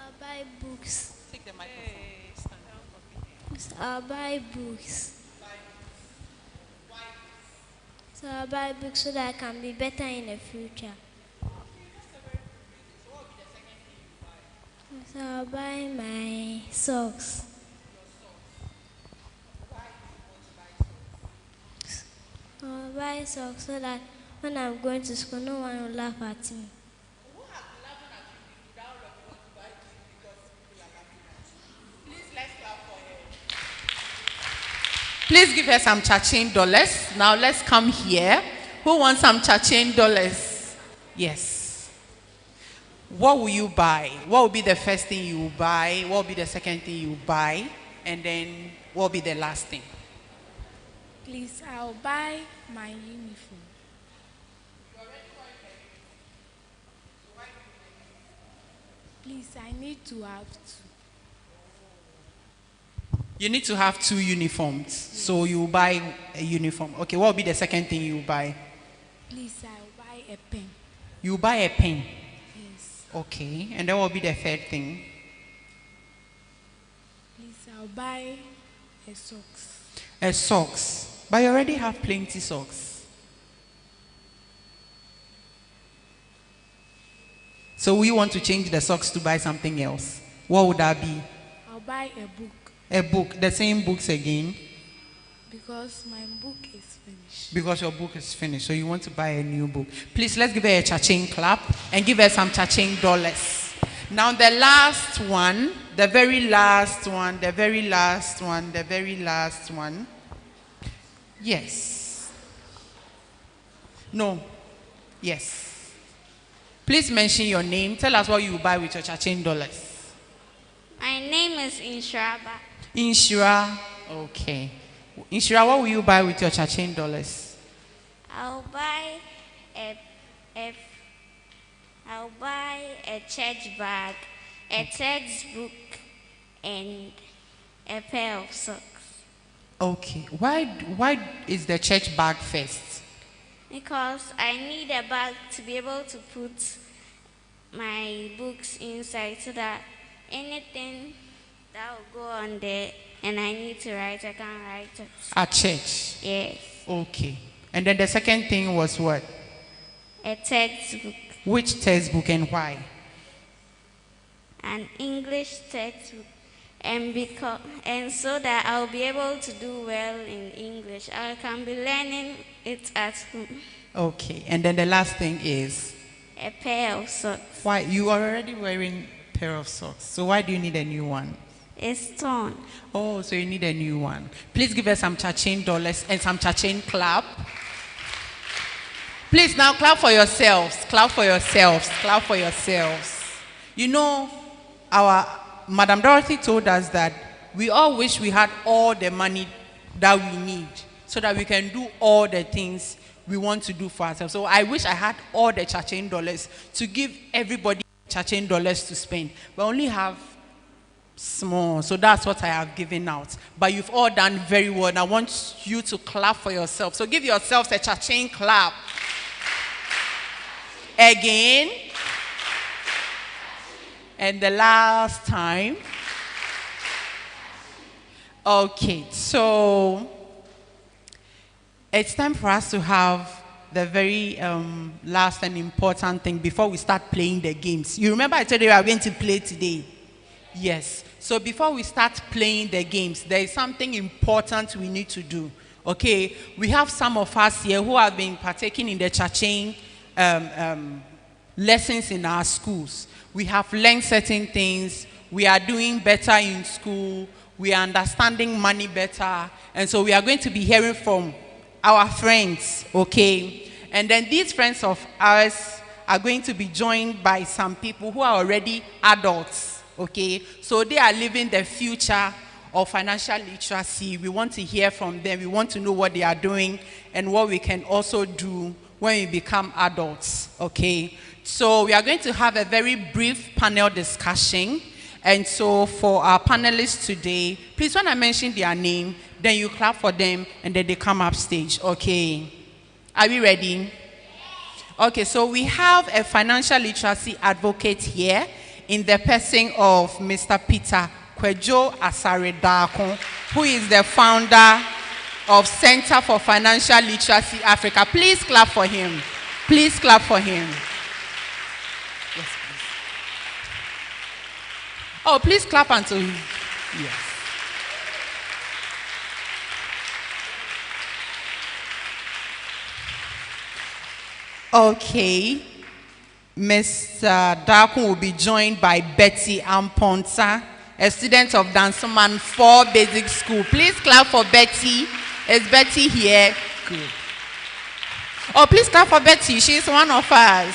I'll buy books. Take the microphone. I'll buy books. So I'll buy books so that I can be better in the future. So I'll buy my socks. I'll buy socks so that when I'm going to school, no one will laugh at me. Please give her some chaching dollars. Now let's come here. Who wants some chaching dollars? Yes. What will you buy? What will be the first thing you will buy? What will be the second thing you will buy? And then what will be the last thing? Please, I'll buy my uniform. Please, I need to have two. You need to have 2 uniforms. Yes. So you will buy a uniform. Okay, what will be the second thing you will buy? Please, I'll buy a pen. You will buy a pen? Yes. Okay, and then what will be the third thing? Please, I'll buy a socks. A socks. But you already have plenty socks. So we want to change the socks to buy something else. What would that be? I'll buy a book. A book, the same books again? Because my book is finished. Because your book is finished, so you want to buy a new book. Please, let's give her a cha-ching clap and give her some cha-ching dollars. Now the last one, the very last one, the very last one, the very last one. Yes. No. Yes. Please mention your name. Tell us what you will buy with your cha-ching dollars. My name is Inshiraba. Inshira. Okay. Inshira, what will you buy with your cha-ching dollars? I'll buy a church bag, a textbook, and a pair of socks. Okay. Why is the church bag first? Because I need a bag to be able to put my books inside so that anything that will go on there and I need to write, I can write it. At church? Yes. Okay. And then the second thing was what? A textbook. Which textbook and why? An English textbook. And so that I'll be able to do well in English. I can be learning it at home. Okay. And then the last thing is? A pair of socks. Why? You are already wearing a pair of socks. So why do you need a new one? It's torn. Oh, so you need a new one. Please give us some cha-ching dollars and some cha-ching clap. Please now clap for yourselves. Clap for yourselves. Clap for yourselves. You know, our Madam Dorothy told us that we all wish we had all the money that we need so that we can do all the things we want to do for ourselves. So I wish I had all the cha-ching dollars to give everybody cha-ching dollars to spend. But I only have small, so that's what I have given out. But you've all done very well, and I want you to clap for yourself. So give yourselves a cha-ching clap. Again. And the last time. Okay, so it's time for us to have the very last and important thing before we start playing the games. You remember I told you we are going to play today? Yes. So before we start playing the games, there is something important we need to do. Okay, we have some of us here who have been partaking in the Chacheng lessons in our schools. We have learned certain things. We are doing better in school. We are understanding money better. And so we are going to be hearing from our friends, okay? And then these friends of ours are going to be joined by some people who are already adults, okay? So they are living the future of financial literacy. We want to hear from them. We want to know what they are doing and what we can also do when we become adults, okay? So we are going to have a very brief panel discussion. And so for our panelists today, please when I mention their name, then you clap for them and then they come up stage, okay? Are we ready? Okay, so we have a financial literacy advocate here in the person of Mr. Peter Kwejo Asaredakon, who is the founder of Center for Financial Literacy Africa. Please clap for him. Please clap for him. Yes, please. Oh, please clap until he... Yes. Okay. Mr. Dakun will be joined by Betty Amponsa, a student of Dansoman 4 Basic School. Please clap for Betty. Is Betty here? Good. Oh, please clap for Betty. She's one of us.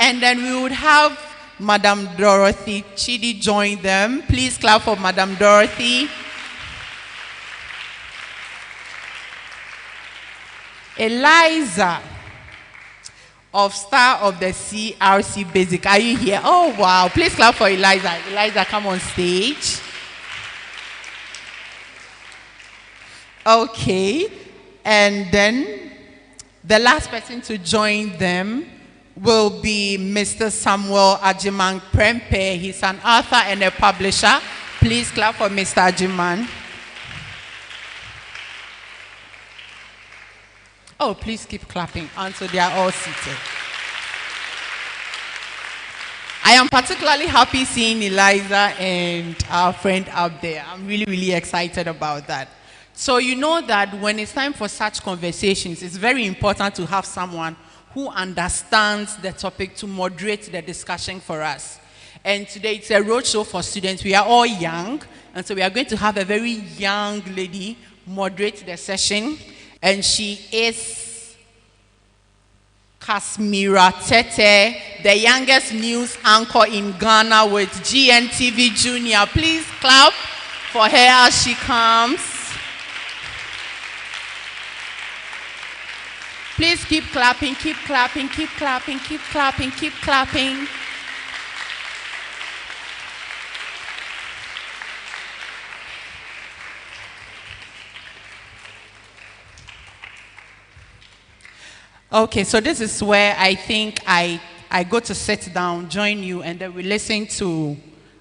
And then we would have Madam Dorothy Chidi join them. Please clap for Madam Dorothy. Eliza of Star of the CRC Basic. Are you here? Oh, wow. Please clap for Eliza. Eliza, come on stage. Okay. And then the last person to join them will be Mr. Samuel Ajiman Prempe. He's an author and a publisher. Please clap for Mr. Ajiman. Oh, please keep clapping until they are all seated. I am particularly happy seeing Eliza and our friend up there. I'm really, really excited about that. So you know that when it's time for such conversations, it's very important to have someone who understands the topic to moderate the discussion for us. And today it's a roadshow for students. We are all young, and so we are going to have a very young lady moderate the session. And she is Kasmira Tete, the youngest news anchor in Ghana with GNTV Junior. Please clap for her as she comes. Please keep clapping, keep clapping, keep clapping, keep clapping, keep clapping. Okay, so this is where I think I go to sit down, join you, and then we listen to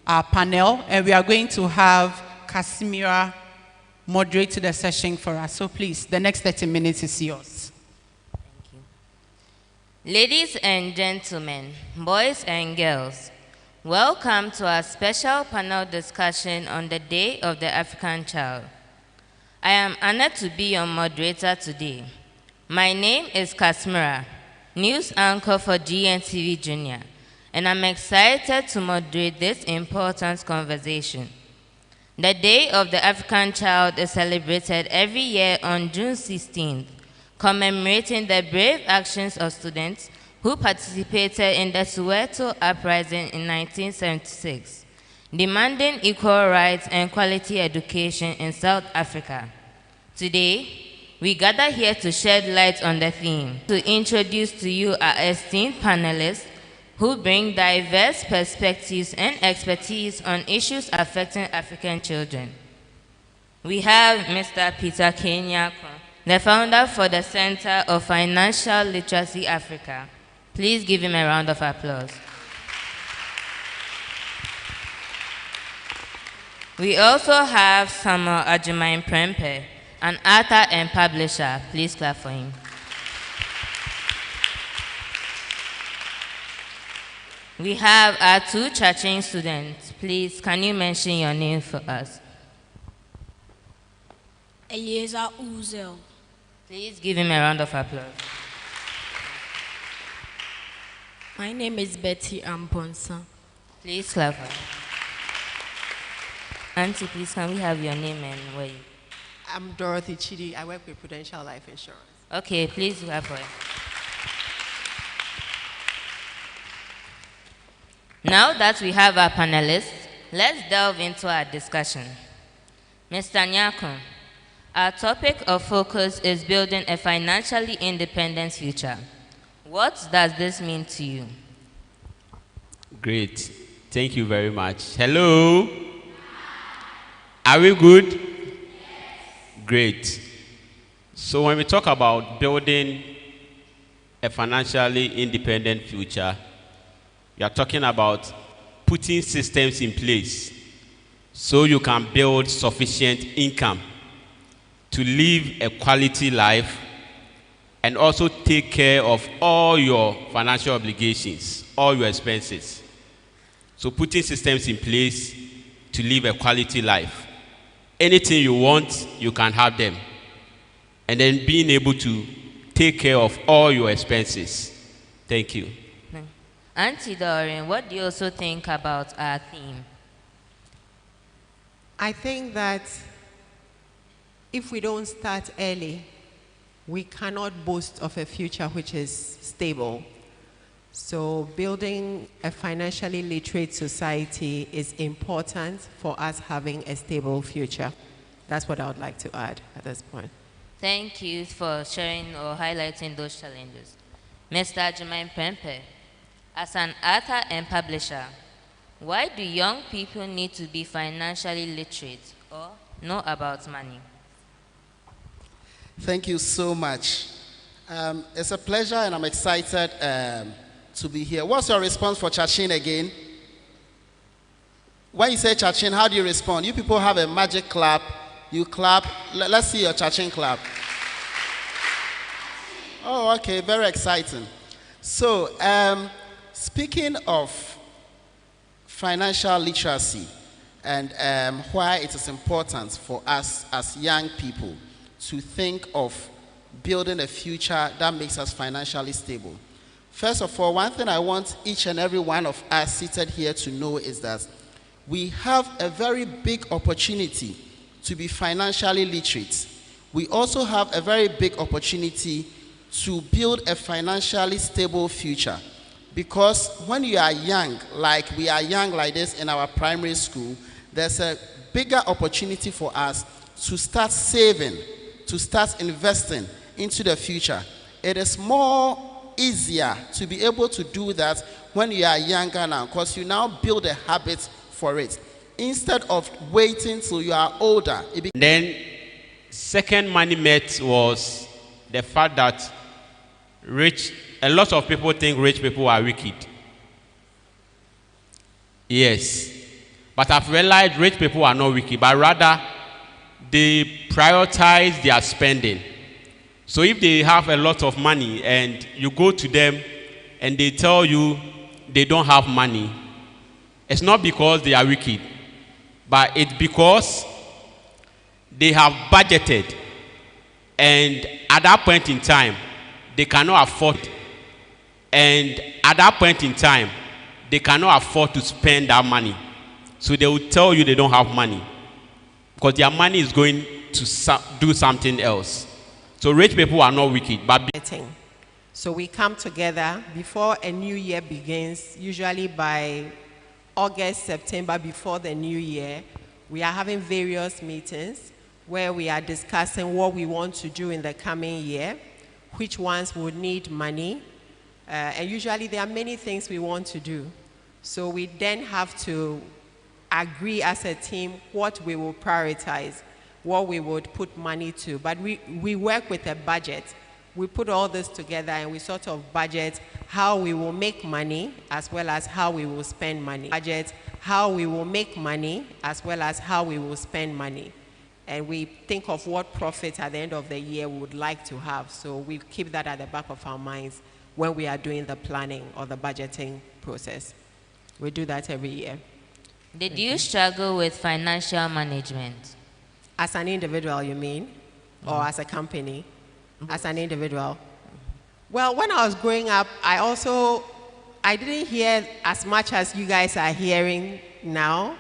our panel, and we are going to have Casimira moderate the session for us. So please, the next 30 minutes is yours. Thank you. Ladies and gentlemen, boys and girls, welcome to our special panel discussion on the Day of the African Child. I am honored to be your moderator today. My name is Kasmira, news anchor for GNTV Junior, and I'm excited to moderate this important conversation. The Day of the African Child is celebrated every year on June 16th, commemorating the brave actions of students who participated in the Soweto Uprising in 1976, demanding equal rights and quality education in South Africa. Today, we gather here to shed light on the theme, to introduce to you our esteemed panelists who bring diverse perspectives and expertise on issues affecting African children. We have Mr. Peter Kenyako, the founder for the Center of Financial Literacy Africa. Please give him a round of applause. We also have Samuel Ajumain Prempe, an author and publisher. Please clap for him. We have our 2 Churching students. Please, can you mention your name for us? Eliezer Uzel. Please give him a round of applause. My name is Betty Amponsa. Please clap for him. Auntie, please, can we have your name and where you? I'm Dorothy Chidi. I work with Prudential Life Insurance. Okay, please clap for him. Now that we have our panelists, let's delve into our discussion. Mr. Nyakun, our topic of focus is building a financially independent future. What does this mean to you? Great. Thank you very much. Hello? Are we good? Yes. Great. So when we talk about building a financially independent future, we are talking about putting systems in place so you can build sufficient income to live a quality life and also take care of all your financial obligations, all your expenses. So putting systems in place to live a quality life. Anything you want, you can have them. And then being able to take care of all your expenses. Thank you. Auntie Doreen, what do you also think about our theme? I think that if we don't start early, we cannot boast of a future which is stable. So building a financially literate society is important for us having a stable future. That's what I would like to add at this point. Thank you for sharing or highlighting those challenges. Mr. Ajumain Prempe, as an author and publisher, why do young people need to be financially literate or know about money? Thank you so much. It's a pleasure and I'm excited to be here. What's your response for Chachin again? When you say Chachin, how do you respond? You people have a magic clap. You clap. Let's see your Chachin clap. Oh, okay. Very exciting. So, speaking of financial literacy and why it is important for us as young people to think of building a future that makes us financially stable. First of all, one thing I want each and every one of us seated here to know is that we have a very big opportunity to be financially literate. We also have a very big opportunity to build a financially stable future. Because when you are young, like we are young like this in our primary school, there's a bigger opportunity for us to start saving, to start investing into the future. It is more easier to be able to do that when you are younger now, because you now build a habit for it. Instead of waiting till you are older. Then, second money myth was the fact that a lot of people think rich people are wicked. Yes. But I've realized rich people are not wicked, but rather they prioritize their spending. So if they have a lot of money and you go to them and they tell you they don't have money, it's not because they are wicked, but it's because they have budgeted, and at that point in time, they cannot afford, and at that point in time, they cannot afford to spend that money. So they will tell you they don't have money because their money is going to do something else. So rich people are not wicked, but so we come together before a new year begins, usually by August, September, before the new year. We are having various meetings where we are discussing what we want to do in the coming year, which ones would need money, and usually there are many things we want to do. So we then have to agree as a team what we will prioritize, what we would put money to. But we work with a budget. we put all this together and we sort of budget how we will make money as well as how we will spend money. Budget how we will make money as well as how we will spend money. And we think of what profit at the end of the year we would like to have. So we keep that at the back of our minds when we are doing the planning or the budgeting process. We do that every year. Did you struggle with financial management? As an individual, you mean? Or as a company? As an individual? Well, when I was growing up, I didn't hear as much as you guys are hearing now.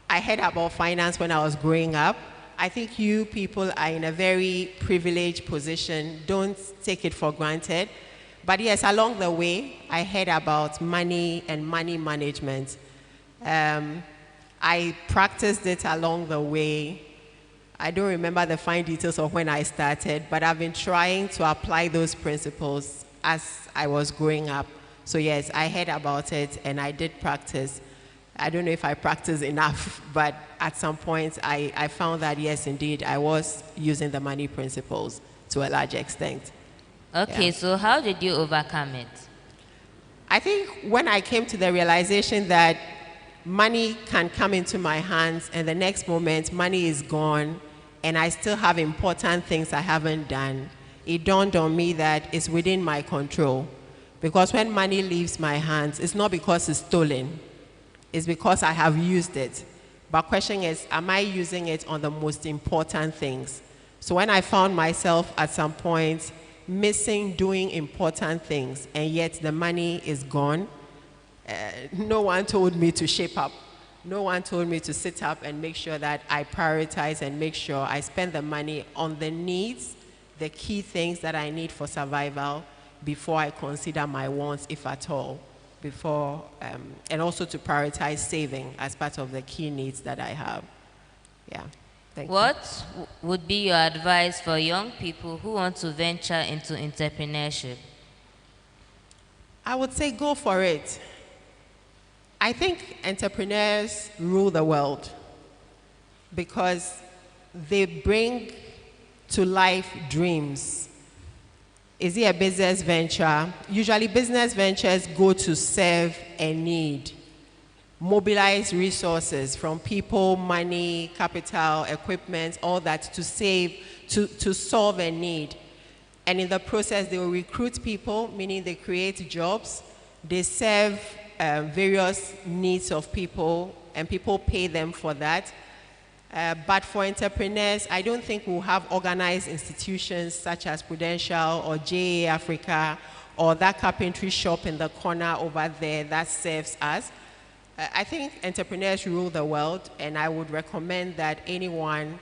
I heard about finance when I was growing up. I think you people are in a very privileged position. Don't take it for granted. But yes, along the way, I heard about money and money management. I practiced it along the way. I don't remember the fine details of when I started, but I've been trying to apply those principles as I was growing up. So yes, I heard about it and I did practice. I don't know if I practiced enough, but at some point I found that yes, indeed, I was using the money principles to a large extent. Okay, Yeah. so how did you overcome it? I think when I came to the realization that money can come into my hands and the next moment money is gone and I still have important things I haven't done, it dawned on me that it's within my control. Because when money leaves my hands, it's not because it's stolen. It's because I have used it. But question is, am I using it on the most important things? So when I found myself at some point missing doing important things and yet the money is gone, no one told me to shape up. No one told me to sit up and make sure that I prioritize and make sure I spend the money on the needs, the key things that I need for survival before I consider my wants, if at all. Before, and also to prioritize saving as part of the key needs that I have. Yeah, thank you. What would be your advice for young people who want to venture into entrepreneurship? I would say go for it. I think entrepreneurs rule the world because they bring to life dreams. Is it a business venture? Usually business ventures go to serve a need, mobilize resources from people, money, capital, equipment, all that to solve a need. And in the process, they will recruit people, meaning they create jobs, they serve various needs of people, and people pay them for that. But for entrepreneurs, I don't think we'll have organized institutions such as Prudential or JA Africa or that carpentry shop in the corner over there that serves us. I think entrepreneurs rule the world, and I would recommend that anyone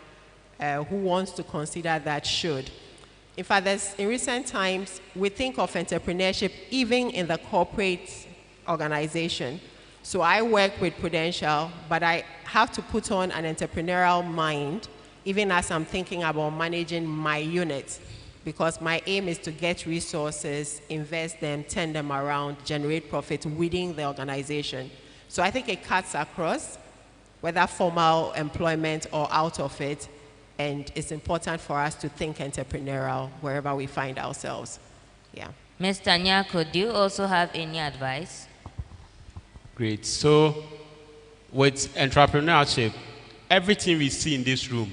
who wants to consider that should. In fact, in recent times, we think of entrepreneurship even in the corporate organization. So I work with Prudential, but I have to put on an entrepreneurial mind even as I'm thinking about managing my unit, because my aim is to get resources, invest them, turn them around, generate profit within the organization. So I think it cuts across, whether formal employment or out of it, and it's important for us to think entrepreneurial wherever we find ourselves. Yeah. Mr. Nyako, do you also have any advice? Great. So, with entrepreneurship, everything we see in this room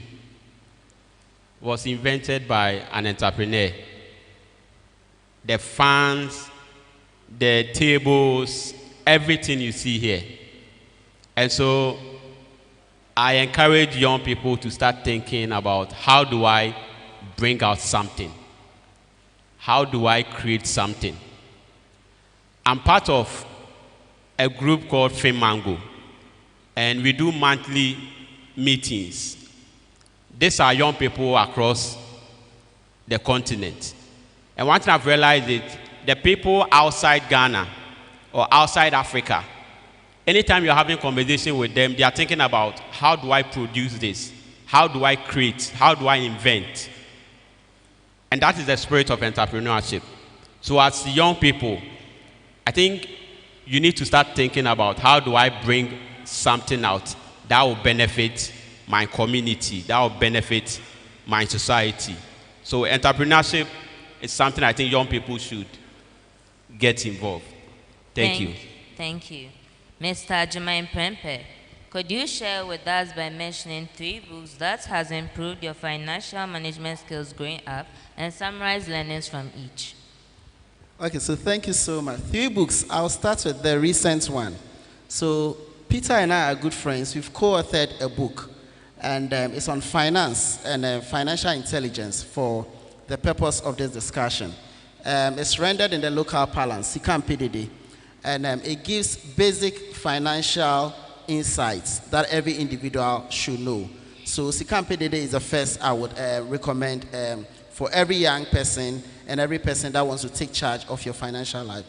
was invented by an entrepreneur. The fans, the tables, everything you see here. And so, I encourage young people to start thinking about how do I bring out something? How do I create something? I'm part of a group called Mango, and we do monthly meetings. These are young people across the continent. And one thing I've realized is the people outside Ghana or outside Africa, anytime you're having conversation with them, they are thinking about how do I produce this? How do I create? How do I invent? And that is the spirit of entrepreneurship. So as young people, I think you need to start thinking about how do I bring something out that will benefit my community, that will benefit my society. So entrepreneurship is something I think young people should get involved. Thank you. Thank you. Mr. Jermaine Prempe, could you share with us by mentioning 3 books that has improved your financial management skills growing up and summarize learnings from each? Okay, so thank you so much. 3 books. I'll start with the recent one. So Peter and I are good friends. We've co-authored a book, and it's on finance and financial intelligence for the purpose of this discussion. It's rendered in the local parlance, Sikam PDD, and it gives basic financial insights that every individual should know. So Sikam PDD is the first I would recommend for every young person and every person that wants to take charge of your financial life.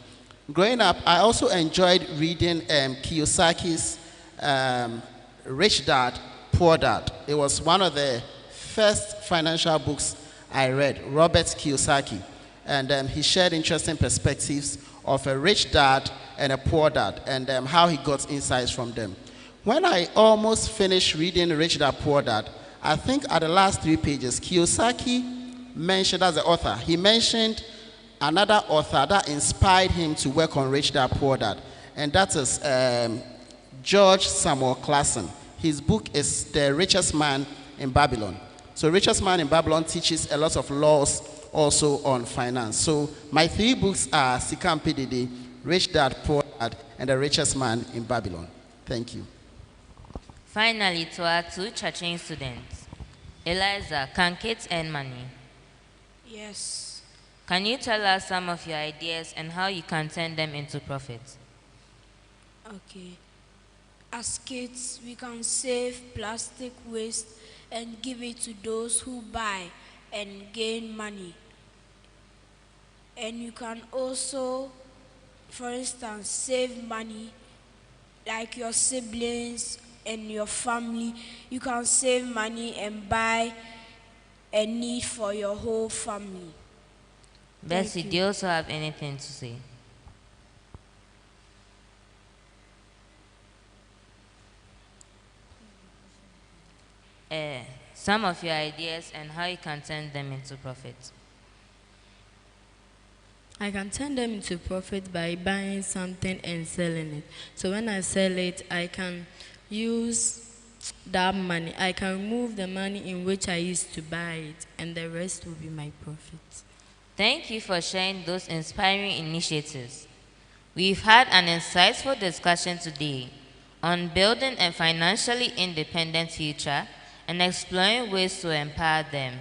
Growing up, I also enjoyed reading Kiyosaki's Rich Dad, Poor Dad. It was one of the first financial books I read, Robert Kiyosaki. And he shared interesting perspectives of a rich dad and a poor dad, and how he got insights from them. When I almost finished reading Rich Dad, Poor Dad, I think at the last 3 pages, Kiyosaki mentioned, as the author, he mentioned another author that inspired him to work on Rich Dad, Poor Dad, and that is George Samuel Clason. His book is The Richest Man in Babylon. So Richest Man in Babylon teaches a lot of laws also on finance. So my 3 books are Sikam PDD, Rich Dad, Poor Dad, and The Richest Man in Babylon. Thank you. Finally, to our 2 Churching students, Eliza, can kids earn money? Yes. Can you tell us some of your ideas and how you can turn them into profit? Okay. As kids, we can save plastic waste and give it to those who buy and gain money. And you can also, for instance, save money like your siblings and your family. You can save money and buy a need for your whole family. Bessie, do you also have anything to say? Some of your ideas and how you can turn them into profit. I can turn them into profit by buying something and selling it. So when I sell it, I can use that money. I can remove the money in which I used to buy it, and the rest will be my profit. Thank you for sharing those inspiring initiatives. We've had an insightful discussion today on building a financially independent future and exploring ways to empower them.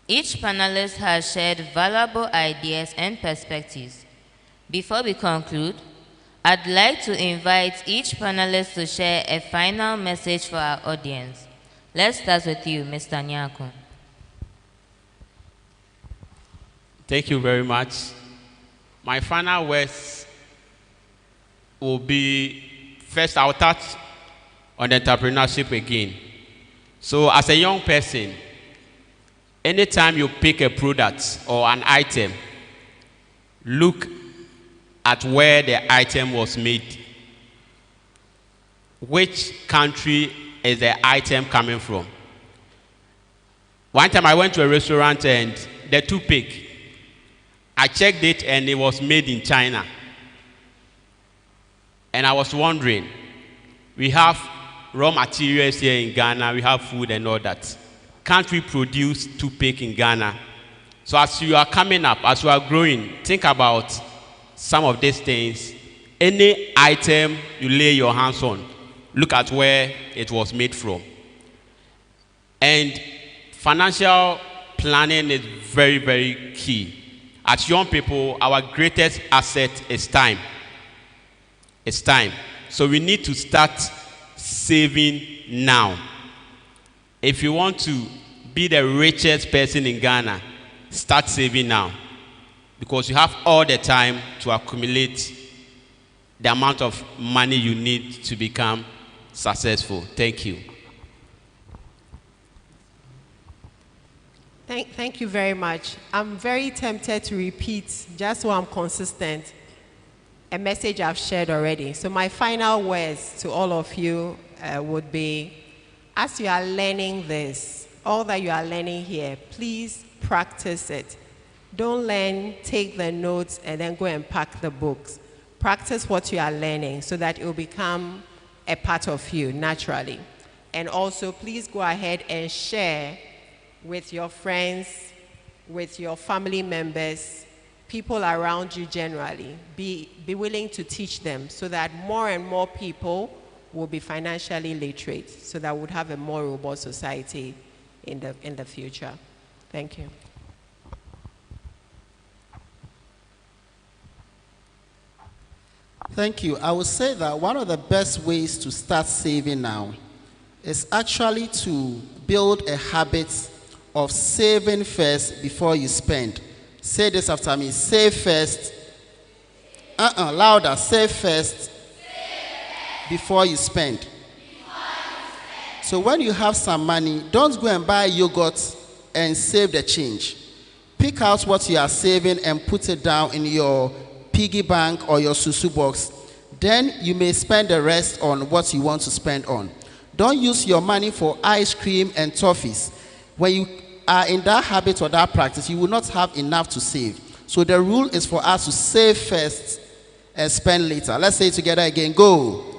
Each panelist has shared valuable ideas and perspectives. Before we conclude, I'd like to invite each panelist to share a final message for our audience. Let's start with you, Mr. Nyako. Thank you very much. My final words will be, first I'll touch on entrepreneurship again. So as a young person, anytime you pick a product or an item, look at where the item was made. Which country is the item coming from? One time I went to a restaurant and the toothpick, I checked it and it was made in China. And I was wondering, we have raw materials here in Ghana, we have food and all that. Can't we produce toothpick in Ghana? So as you are coming up, as you are growing, think about some of these things. Any item you lay your hands on, look at where it was made from. And financial planning is very, very key. As young people, our greatest asset is time. It's time. So we need to start saving now. If you want to be the richest person in Ghana, start saving now. Because you have all the time to accumulate the amount of money you need to become successful. Thank you. Thank you very much. I'm very tempted to repeat, just so I'm consistent, a message I've shared already. So my final words to all of you would be, as you are learning this, all that you are learning here, please practice it. Don't learn, take the notes, and then go and pack the books. Practice what you are learning so that it will become a part of you naturally. And also, please go ahead and share with your friends, with your family members, people around you generally. Be willing to teach them so that more and more people will be financially literate, so that we would have a more robust society in the future. Thank you. Thank you. I would say that one of the best ways to start saving now is actually to build a habit of saving first before you spend. Say this after me. Save first. Louder. Save first before you spend. So when you have some money, don't go and buy yogurt and save the change. Pick out what you are saving and put it down in your piggy bank or your susu box. Then you may spend the rest on what you want to spend on. Don't use your money for ice cream and toffees. When you are in that habit or that practice, you will not have enough to save. So the rule is for us to save first and spend later. Let's say it together again. Go.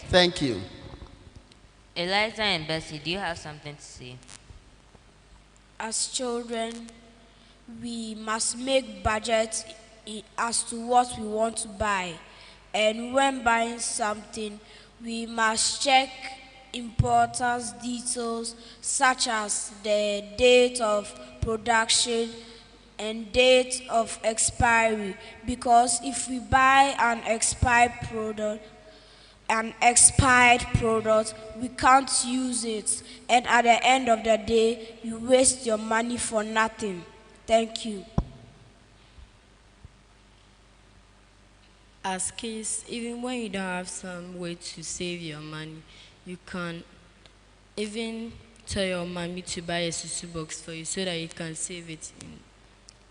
Thank you. Eliza and Bessie, do you have something to say? As children, we must make budgets as to what we want to buy. And when buying something, we must check important details such as the date of production and date of expiry. Because if we buy an expired product, we can't use it. And at the end of the day, you waste your money for nothing. Thank you. As kids, even when you don't have some way to save your money, you can even tell your mommy to buy a susu box for you so that you can save it.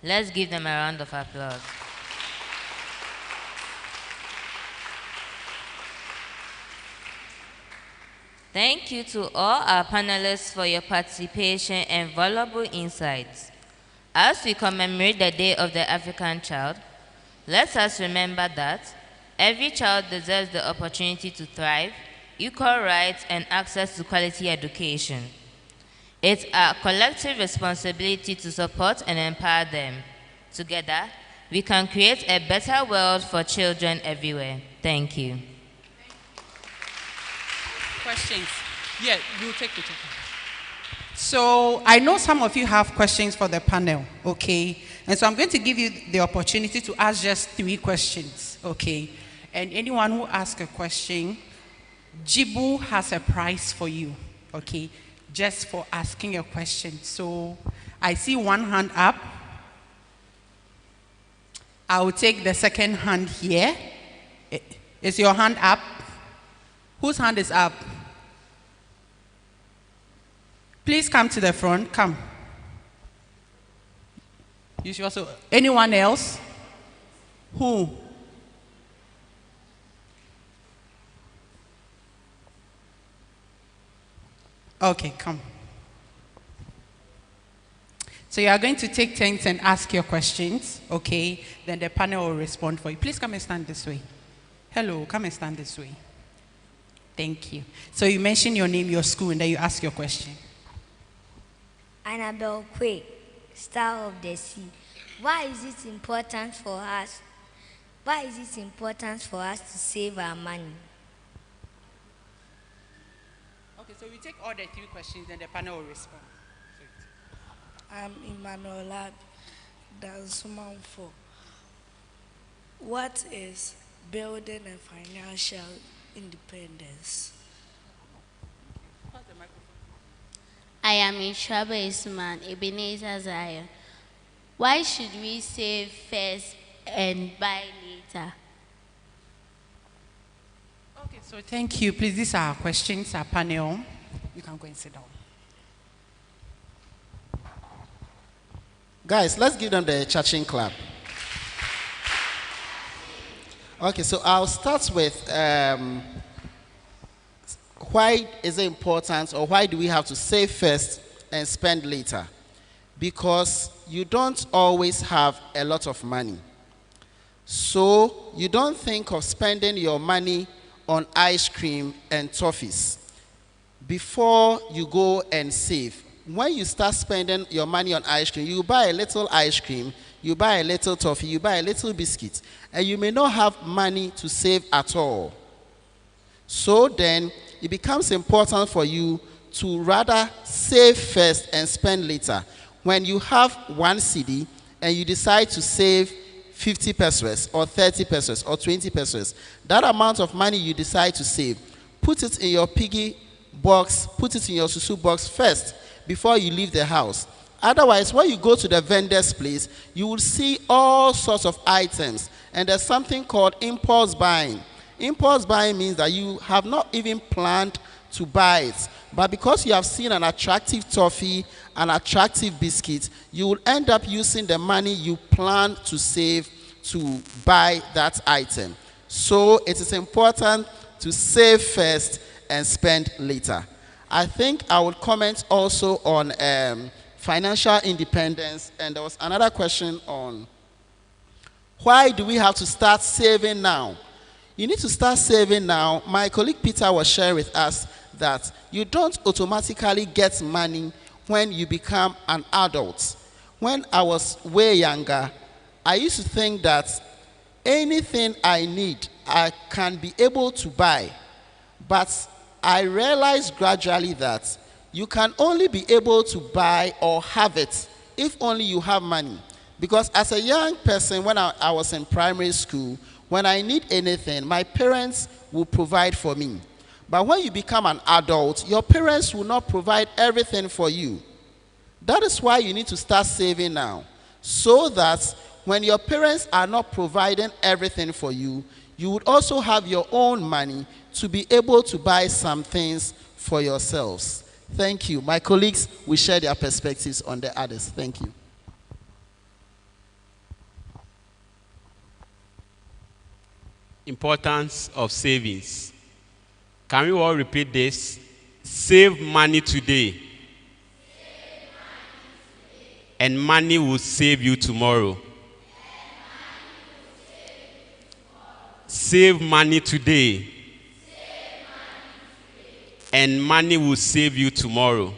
Let's give them a round of applause. Thank you to all our panelists for your participation and valuable insights. As we commemorate the Day of the African Child, let us remember that every child deserves the opportunity to thrive, equal rights, and access to quality education. It's our collective responsibility to support and empower them. Together, we can create a better world for children everywhere. Thank you. Questions? Yeah, we'll take it. So I know some of you have questions for the panel, okay? And so I'm going to give you the opportunity to ask just 3 questions, okay? And anyone who asks a question, Jibu has a prize for you, okay? Just for asking a question. So I see one hand up. I will take the second hand here. Is your hand up? Whose hand is up? Please come to the front. Come. You should also. Anyone else? Who? Okay, come. So you are going to take turns and ask your questions, okay? Then the panel will respond for you. Please come and stand this way. Hello, come and stand this way. Thank you. So you mention your name, your school, and then you ask your question. Annabelle Quay, Star of the Sea. Why is it important for us? Why is it important for us to save our money? Okay, so we take all the 3 questions, and the panel will respond. I'm Emmanuel Dansumanfo. What is building a financial independence? I am Ishaba Isman, Ebenezer Zion. Why should we save first and buy later? Okay, so thank you. Please, these are our questions, our panel. You can go and sit down. Guys, let's give them the cha-ching clap. Okay, so I'll start with why is it important, or why do we have to save first and spend later? because you don't always have a lot of money. So you don't think of spending your money on ice cream and toffees before you go and save. When you start spending your money on ice cream, you buy a little ice cream, you buy a little toffee, you buy a little biscuit, and you may not have money to save at all. So then it becomes important for you to rather save first and spend later. When you have 1 cedi and you decide to save 50 pesos or 30 pesos or 20 pesos, that amount of money you decide to save, put it in your piggy box, put it in your susu box first before you leave the house. Otherwise, when you go to the vendor's place, you will see all sorts of items, and there's something called impulse buying. Impulse buying means that you have not even planned to buy it, but because you have seen an attractive toffee, an attractive biscuit, you will end up using the money you plan to save to buy that item. So it is important to save first and spend later. I think I would comment also on financial independence, and there was another question on why do we have to start saving now? You need to start saving now. My colleague Peter was sharing with us that you don't automatically get money when you become an adult. When I was way younger, I used to think that anything I need, I can be able to buy. But I realized gradually that you can only be able to buy or have it if only you have money. Because as a young person, when I was in primary school, when I need anything, my parents will provide for me. But when you become an adult, your parents will not provide everything for you. That is why you need to start saving now, so that when your parents are not providing everything for you, you would also have your own money to be able to buy some things for yourselves. Thank you. My colleagues will share their perspectives on the others. Thank you. Importance of savings. Can we all repeat this? Save money today. And money will save you tomorrow. Save money today. And money will save you tomorrow.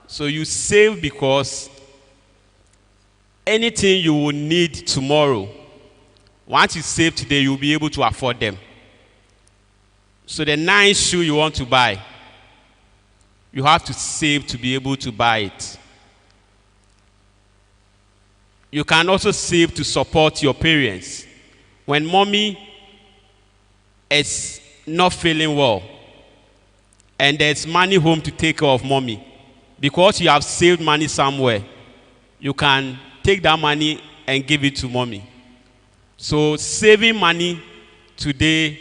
So you save because anything you will need tomorrow, once you save today, you'll be able to afford them. So the nice shoe you want to buy, you have to save to be able to buy it. You can also save to support your parents. When mommy is not feeling well and there's money home to take care of mommy, because you have saved money somewhere, you can take that money and give it to mommy. So saving money today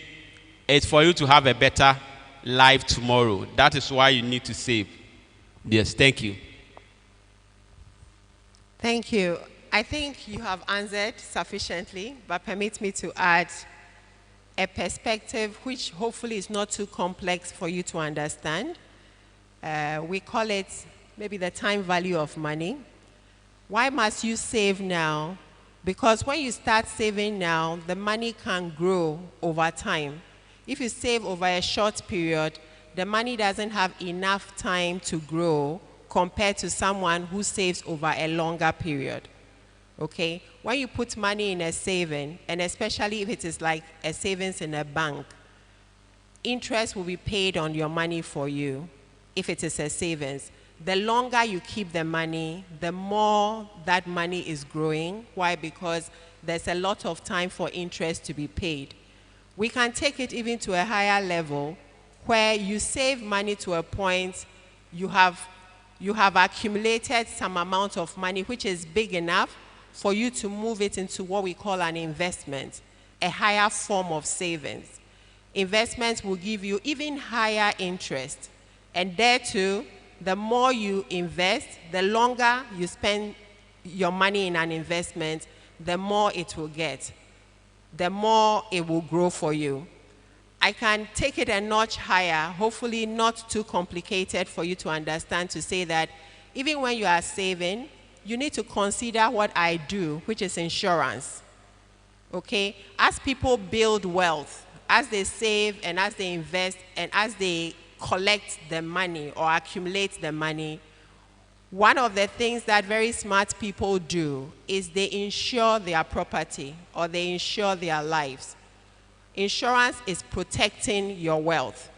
is for you to have a better life tomorrow. That is why you need to save. Yes, thank you. Thank you. I think you have answered sufficiently, but permit me to add a perspective which hopefully is not too complex for you to understand. We call it maybe the time value of money. Why must you save now? Because when you start saving now, the money can grow over time. If you save over a short period, the money doesn't have enough time to grow compared to someone who saves over a longer period. Okay? When you put money in a saving, and especially if it is like a savings in a bank, interest will be paid on your money for you if it is a savings. The longer you keep the money, the more that money is growing. Why? Because there's a lot of time for interest to be paid. We can take it even to a higher level where you save money to a point you have accumulated some amount of money which is big enough for you to move it into what we call an investment, a higher form of savings. Investments will give you even higher interest. And there too, the more you invest, the longer you spend your money in an investment, the more it will get, the more it will grow for you. I can take it a notch higher, hopefully not too complicated for you to understand, to say that even when you are saving, you need to consider what I do, which is insurance. Okay? As people build wealth, as they save and as they invest and as they collect the money or accumulate the money, one of the things that very smart people do is they insure their property or they insure their lives. Insurance is protecting your wealth.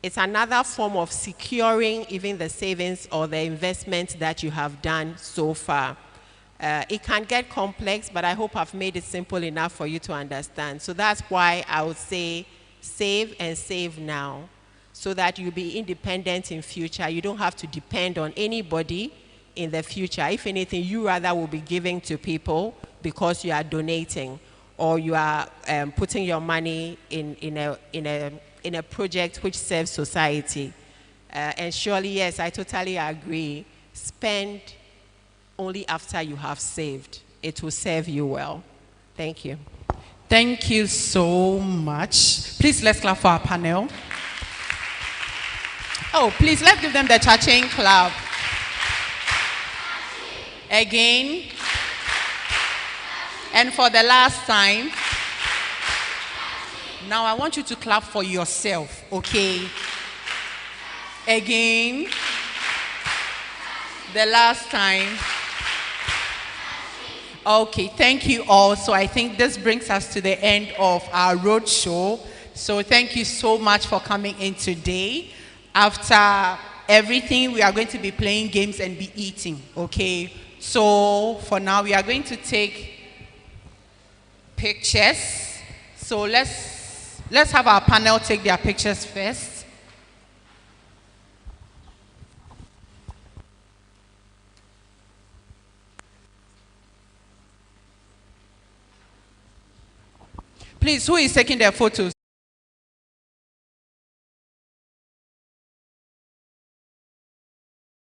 It's another form of securing even the savings or the investment that you have done so far. It can get complex, but I hope I've made it simple enough for you to understand. So that's why I would say save and save now, so that you'll be independent in future. You don't have to depend on anybody in the future. If anything, you rather will be giving to people because you are donating, or you are putting your money in a project which serves society. And surely, yes, I totally agree. Spend only after you have saved. It will serve you well. Thank you. Thank you so much. Please, let's clap for our panel. Oh, please, let's give them the cha-ching clap. Again. And for the last time. Now I want you to clap for yourself, okay? Again. The last time. Okay, thank you all. So I think this brings us to the end of our roadshow. So thank you so much for coming in today. After everything, we are going to be playing games and be eating, okay? So for now, we are going to take pictures. So let's have our panel take their pictures first. Please, who is taking their photos?